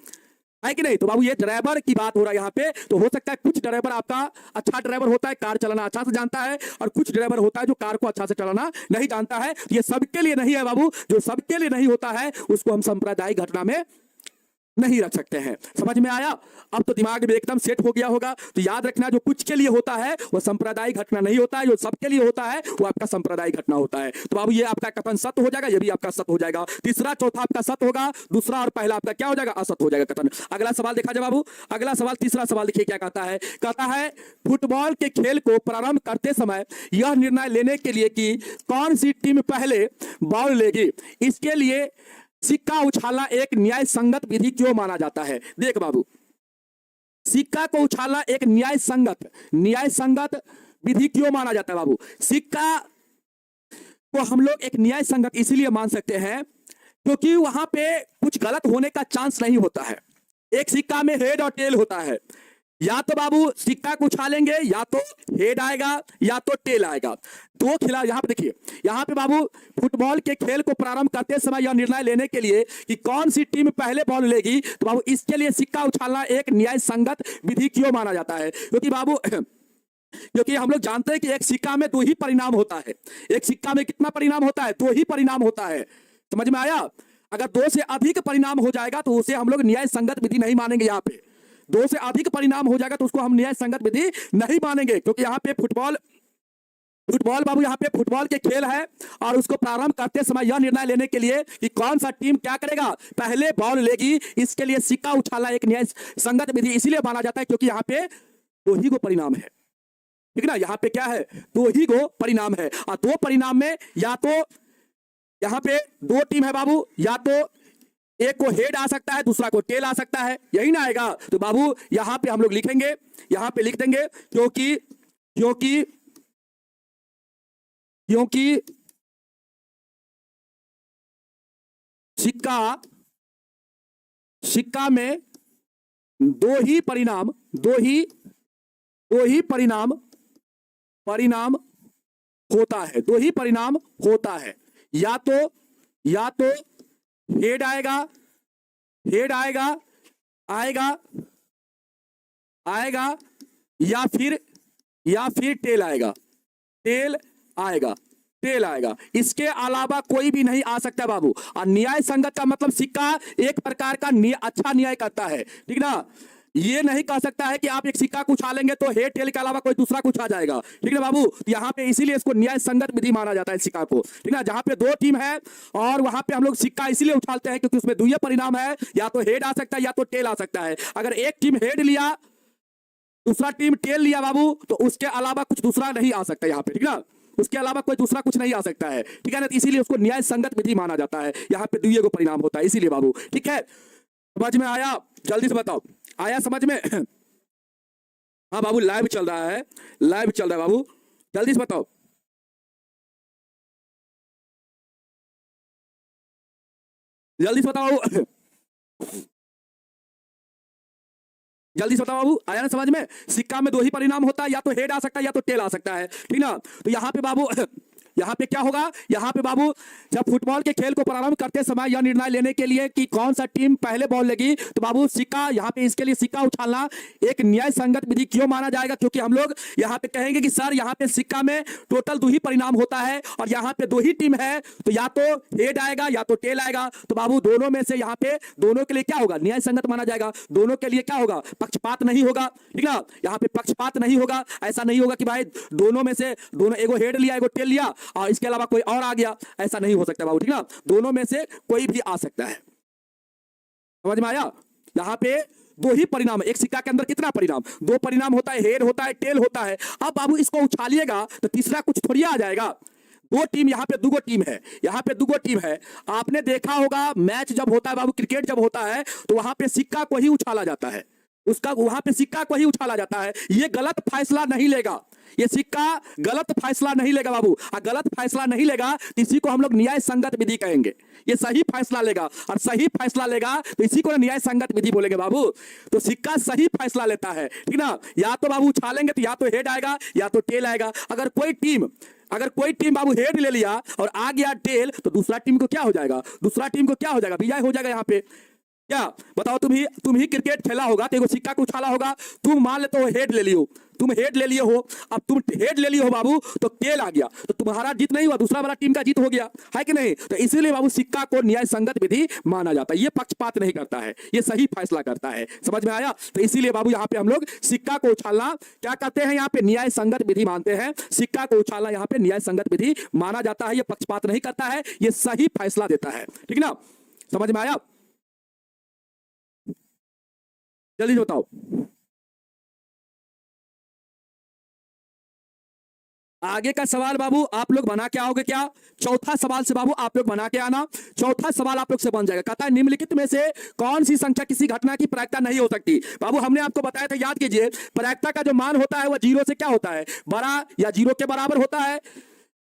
है कि नहीं? तो बाबू ये ड्राइवर की बात हो रहा है यहाँ पे। तो हो सकता है कुछ ड्राइवर आपका अच्छा ड्राइवर होता है, कार चलाना अच्छा से जानता है, और कुछ ड्राइवर होता है जो कार को अच्छा से चलाना नहीं जानता है। ये सबके लिए नहीं है बाबू। जो सबके लिए नहीं होता है उसको हम सांप्रदायिक घटना में नहीं रख सकते हैं। समझ में आया? अब तो दिमाग में एकदम सेट हो गया होगा। तो याद रखना, जो कुछ के लिए होता है वो सांप्रदायिक घटना नहीं होता है, जो सबके लिए होता है वो आपका सांप्रदायिक घटना होता है। तो बाबू ये आपका कथन सत्य हो जाएगा, ये भी आपका सत्य हो जाएगा। तीसरा चौथा आपका सत्य होगा, दूसरा और पहला आपका क्या हो जाएगा? असत्य हो जाएगा कथन। अगला सवाल देखा जाए बाबू, अगला सवाल, तीसरा सवाल देखिए क्या कहता है। कहता है फुटबॉल के खेल को प्रारंभ करते समय यह निर्णय लेने के लिए कि कौन सी टीम पहले बॉल लेगी, इसके लिए सिक्का उछालना एक न्याय संगत विधि क्यों माना जाता है? देख बाबू, सिक्का को उछालना एक न्याय संगत विधि क्यों माना जाता है बाबू? सिक्का को हम लोग एक न्याय संगत इसीलिए मान सकते हैं क्योंकि वहां पे कुछ गलत होने का चांस नहीं होता है। एक सिक्का में हेड और टेल होता है, या तो बाबू सिक्का को उछालेंगे या तो हेड आएगा या तो टेल आएगा। दो खिलाड़ी यहां पे देखिए, यहां पे बाबू फुटबॉल के खेल को प्रारंभ करते समय यह निर्णय लेने के लिए कि कौन सी टीम पहले बॉल लेगी, तो बाबू इसके लिए सिक्का उछालना एक न्याय संगत विधि क्यों माना जाता है? क्योंकि बाबू क्योंकि हम लोग जानते हैं कि एक सिक्का में दो ही परिणाम होता है। एक सिक्का में कितना परिणाम होता है? दो ही परिणाम होता है। समझ में आया? अगर दो से अधिक परिणाम हो जाएगा तो उसे हम लोग न्याय संगत विधि नहीं मानेंगे। यहाँ पे दो से अधिक परिणाम हो जाएगा तो उसको हम न्याय संगत विधि नहीं मानेंगे, क्योंकि यहाँ पे फुटबॉल बाबू यहाँ पे फुटबॉल के खेल है और उसको प्रारंभ करते समय यह निर्णय लेने के लिए कि कौन सा टीम क्या करेगा, पहले बॉल लेगी, इसके लिए सिक्का उछालना एक न्याय संगत विधि इसलिए माना जाता है क्योंकि यहाँ पे दो ही को परिणाम है। ठीक ना, यहाँ पे क्या है? दो ही को परिणाम है और दो परिणाम में या तो यहाँ पे दो टीम है बाबू, या तो एक को हेड आ सकता है, दूसरा को टेल आ सकता है, यही ना आएगा। तो बाबू यहां पे हम लोग लिखेंगे, यहां पे लिख देंगे क्योंकि क्योंकि क्योंकि सिक्का में दो ही परिणाम होता है, दो ही परिणाम होता है। या तो हेड आएगा या फिर टेल आएगा। इसके अलावा कोई भी नहीं आ सकता बाबू। और न्याय संगत का मतलब सिक्का एक प्रकार का अच्छा न्याय करता है। ठीक ना, ये नहीं कह सकता है कि आप एक सिक्का को उछालेंगे तो हेड टेल के अलावा कोई दूसरा कुछ आ जाएगा। ठीक है बाबू, यहाँ पे इसीलिए इसको न्याय संगत विधि माना जाता है सिक्का को। ठीक है, जहां पे दो टीम है और वहां पे हम लोग सिक्का इसीलिए उछालते हैं क्योंकि उसमें दुइये परिणाम है, या तो हेड आ सकता है या तो टेल आ सकता है। अगर एक टीम हेड लिया, दूसरा टीम टेल लिया बाबू, तो उसके अलावा कुछ दूसरा नहीं आ सकता यहाँ पे। ठीक ना, उसके अलावा कोई दूसरा कुछ नहीं आ सकता है। ठीक है ना, इसीलिए उसको न्याय संगत विधि माना जाता है। यहाँ पे दुइये को परिणाम होता है इसीलिए बाबू। ठीक है, समझ में आया? जल्दी से बताओ, आया समझ में? हाँ बाबू, लाइव चल रहा है बाबू, जल्दी से बताओ। जल्दी से बताओ जल्दी से बताओ बाबू, आया ना समझ में? सिक्का में दो ही परिणाम होता है, या तो हेड आ सकता है या तो टेल आ सकता है। ठीक ना, तो यहाँ पे बाबू यहाँ पे क्या होगा? यहाँ पे बाबू जब फुटबॉल के खेल को प्रारंभ करते समय यह निर्णय लेने के लिए कि कौन सा टीम पहले बॉल लेगी, तो बाबू सिक्का यहाँ पे इसके लिए सिक्का उछालना एक न्याय संगत विधि क्यों माना जाएगा? क्योंकि हम लोग यहाँ पे कहेंगे कि सर यहाँ पे सिक्का में टोटल दो ही परिणाम होता है और यहाँ पे दो ही टीम है, तो या तो हेड आएगा या तो टेल आएगा। तो बाबू दोनों में से यहाँ पे दोनों के लिए क्या होगा? न्याय संगत माना जाएगा। दोनों के लिए क्या होगा? पक्षपात नहीं होगा। ठीक ना, यहाँ पे पक्षपात नहीं होगा। ऐसा नहीं होगा कि भाई दोनों में से दोनों, एगो हेड लिया एगो टेल लिया और इसके अलावा कोई और आ गया, ऐसा नहीं हो सकता बाबू। ठीक ना, दोनों में से कोई भी आ सकता है। समझ में आया? यहाँ पे दो ही परिणाम, एक सिक्का के अंदर कितना परिणाम? दो परिणाम होता है, हेड होता है, टेल होता है। अब बाबू इसको उछालिएगा तो तीसरा कुछ थोड़ी आ जाएगा। दो टीम, यहाँ पे दुगो टीम है, यहाँ पे दुगो टीम है। आपने देखा होगा मैच जब होता है बाबू, क्रिकेट जब होता है तो वहां पे सिक्का को ही उछाला जाता है, उसका वहां पे सिक्का को ही उछाला जाता है। ये गलत फैसला नहीं लेगा, ये सिक्का गलत फैसला नहीं लेगा बाबू। गलत फैसला नहीं लेगा तो इसी को हम लोग न्याय संगत विधि कहेंगे। ये सही फैसला लेगा और सही फैसला लेगा तो इसी को न्याय संगत विधि बोलेंगे बाबू। तो सिक्का सही फैसला लेता है। ठीक ना, या तो बाबू उछालेंगे तो या तो हेड आएगा या तो टेल आएगा। अगर कोई टीम बाबू हेड ले लिया और आ गया टेल, तो दूसरा टीम को क्या हो जाएगा? दूसरा टीम को क्या हो जाएगा? विजय हो जाएगा। यहाँ पे क्या बताओ, तुम ही क्रिकेट खेला होगा तो सिक्का को उछाला होगा, तुम मान लेते हो हेड ले लियो, तुम हेड ले लिए हो। अब तुम हेड ले लिए हो बाबू, तो टेल आ गया, तो तुम्हारा जीत नहीं हुआ, दूसरा वाला टीम का जीत हो गया, है कि नहीं? तो इसीलिए बाबू सिक्का को न्याय संगत विधि माना जाता है। ये पक्षपात नहीं करता है, ये सही फैसला करता है। समझ में आया? तो इसीलिए बाबू यहाँ पे हम लोग सिक्का को उछालना क्या करते हैं? यहाँ पे न्याय संगत विधि मानते हैं। सिक्का को उछालना यहाँ पे न्याय संगत विधि माना जाता है। ये पक्षपात नहीं करता है, ये सही फैसला देता है। ठीक ना, समझ में आया? जल्दी बताओ। आगे का सवाल बाबू आप लोग बना के आओगे क्या? चौथा सवाल से बाबू आप लोग बना के आना। चौथा सवाल आप लोग से बन जाएगा। कहता है निम्नलिखित में से कौन सी संख्या किसी घटना की प्रायिकता नहीं हो सकती? बाबू हमने आपको बताया था, याद कीजिए, प्रायिकता का जो मान होता है वह 0 से क्या होता है? बड़ा या 0 के बराबर होता है।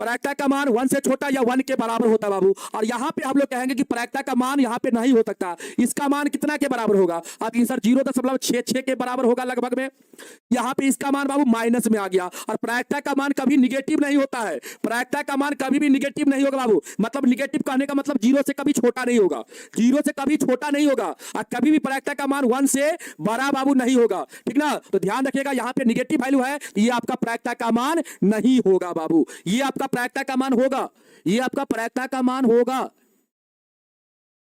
प्रायिकता का मान 1 से छोटा या 1 के बराबर होता है बाबू। और यहां पे हम लोग कहेंगे कि प्रायिकता का मान यहां पे नहीं हो सकता। इसका मान कितना के बराबर होगा? आप आंसर 0.66 के बराबर होगा लगभग में। यहां पे इसका मान बाबू माइनस में आ गया। और प्रायिकता का मान कभी निगेटिव नहीं होता है। प्रायिकता का मान कभी भी निगेटिव नहीं होगा बाबू। मतलब निगेटिव कहने का मतलब 0 से कभी छोटा नहीं होगा। 0 से कभी छोटा नहीं होगा। और कभी भी प्रायिकता का मान 1 से बड़ा बाबू नहीं होगा। ठीक ना? तो ध्यान रखिएगा, यहां पे निगेटिव वैल्यू है, ये आपका प्रायिकता का मान नहीं होगा बाबू। ये आपका प्रायिकता का मान होगा। ये आपका प्रायिकता का मान होगा।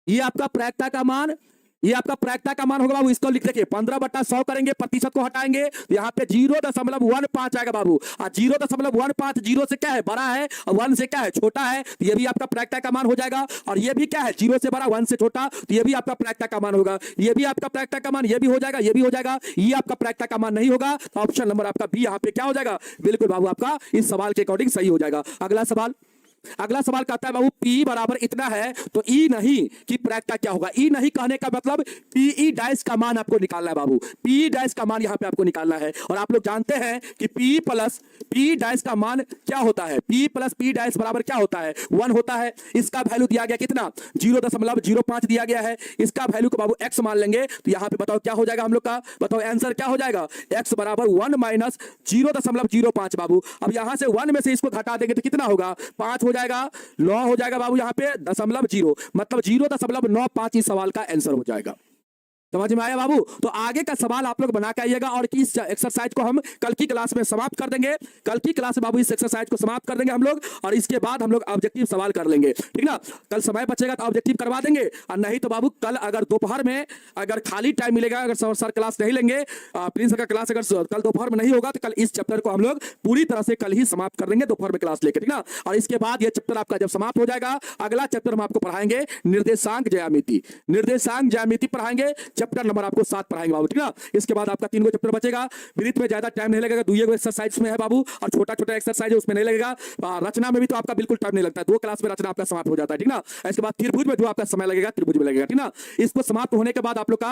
ये आपका प्रायिकता का मान, ये आपका प्रायिकता का मान होगा बाबू। इसको लिख देखिए, 15/100 करेंगे, प्रतिशत को हटाएंगे तो यहाँ पे 0.15 आएगा बाबू। और 0.15 0 से क्या है? बड़ा है, और 1 से क्या है? छोटा है। तो ये भी आपका प्रायिकता का मान हो जाएगा। और ये भी क्या है? 0 से बड़ा 1 से छोटा, तो ये भी आपका प्रायिकता का मान होगा। ये भी आपका प्रायिकता का मान, ये भी हो जाएगा, ये भी हो जाएगा। ये आपका प्रायिकता का मान नहीं होगा। तो ऑप्शन नंबर आपका बी यहाँ पे क्या हो जाएगा? बिल्कुल बाबू आपका इस सवाल के अकॉर्डिंग सही हो जाएगा। अगला सवाल, अगला सवाल कहता है बाबू P बराबर इतना है तो E नहीं कि प्रायिकता क्या होगा? E नहीं कहने का मतलब PE डैश का मान आपको निकालना है बाबू। PE डैश का मान यहां पे आपको निकालना है। और आप लोग जानते हैं कि P प्लस P डैश का मान क्या होता है? P प्लस P डैश बराबर क्या होता है? 1 होता है। इसका वैल्यू दिया गया कितना? 0.05 दिया गया है। इसका वैल्यू को बाबू x मान लेंगे तो यहां पे बताओ क्या हो जाएगा हम लोग का? बताओ आंसर क्या हो जाएगा? x बराबर 1 माइनस 0.05 बाबू। अब यहां से 1 में से इसको घटा देंगे तो कितना होगा? 5 हो जाएगा। 9 हो जाएगा बाबू यहाँ पे 0.0, मतलब 0.95 इस सवाल का आंसर हो जाएगा। समझ में आया बाबू? तो आगे का सवाल आप लोग बना के आइएगा। और इस एक्सरसाइज को हम कल की क्लास में समाप्त कर देंगे। कल की क्लास में बाबू इस एक्सरसाइज को समाप्त कर देंगे हम लोग। और इसके बाद हम लोग ऑब्जेक्टिव सवाल कर लेंगे। ठीक ना? कल समय बचेगा तो ऑब्जेक्टिव करवा देंगे। और नहीं तो बाबू कल अगर दोपहर में अगर खाली टाइम मिलेगा, अगर सर क्लास नहीं लेंगे, प्रिंस का क्लास अगर कल दोपहर में नहीं होगा तो कल इस चैप्टर को हम लोग पूरी तरह से कल ही समाप्त कर देंगे दोपहर में क्लास लेकर। ठीक ना? और इसके बाद ये चैप्टर आपका जब समाप्त हो जाएगा, अगला चैप्टर हम आपको पढ़ाएंगे निर्देशांक ज्यामिति। निर्देशांक ज्यामिति पढ़ाएंगे, चैप्टर नंबर आपको 7 पढ़ाएंगे बाबू। ठीक ना? इसके बाद आपका 3 चैप्टर बचेगा। वृत्त में ज्यादा टाइम नहीं लगेगा, 2 एक्सरसाइज में है बाबू। और छोटा छोटा एक्सरसाइज है उसमें नहीं लगेगा। रचना में भी तो आपका बिल्कुल टाइम नहीं लगता है। 2 क्लास में रचना आपका समाप्त हो जाता है। ठीक ना? इसके बाद त्रिभुज में जो आपका समय लगेगा, त्रिभुज में लगेगा। ठीक ना? इसको समाप्त होने के बाद आप लोग का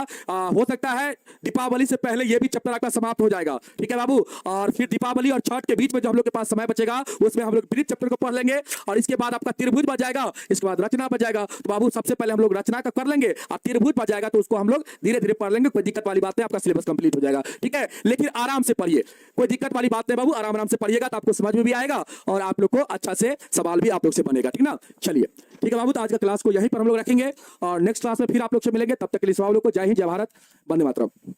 हो सकता है दीपावली से पहले ये भी चैप्टर आपका समाप्त हो जाएगा। ठीक है बाबू? और फिर दीपावली और छठ के बीच में जो हम लोग के पास समय बचेगा उसमें हम लोग वृत्त चैप्टर को पढ़ लेंगे। और इसके बाद आपका त्रिभुज बच जाएगा। इसके बाद रचना बच जाएगा। तो बाबू सबसे पहले हम लोग रचना का कर लेंगे और त्रिभुज बच जाएगा तो उसको हम लोग धीरे धीरे पढ़ लेंगे। कोई दिक्कत वाली बात नहीं, आपका सिलेबस कंप्लीट हो जाएगा। ठीक है? लेकिन आराम से पढ़िए, कोई दिक्कत वाली बात नहीं बाबू। आराम आराम से पढ़िएगा तो आपको समझ में भी आएगा और आप लोग को अच्छा से सवाल भी आप लोग से बनेगा। ठीक ना? चलिए ठीक है बाबू, तो आज का क्लास को यहीं पर हम लोग रखेंगे और नेक्स्ट क्लास में फिर आप लोग से मिलेंगे। तब तक के लिए सब लोग को जय हिंद, जय भारत, वंदे मातरम।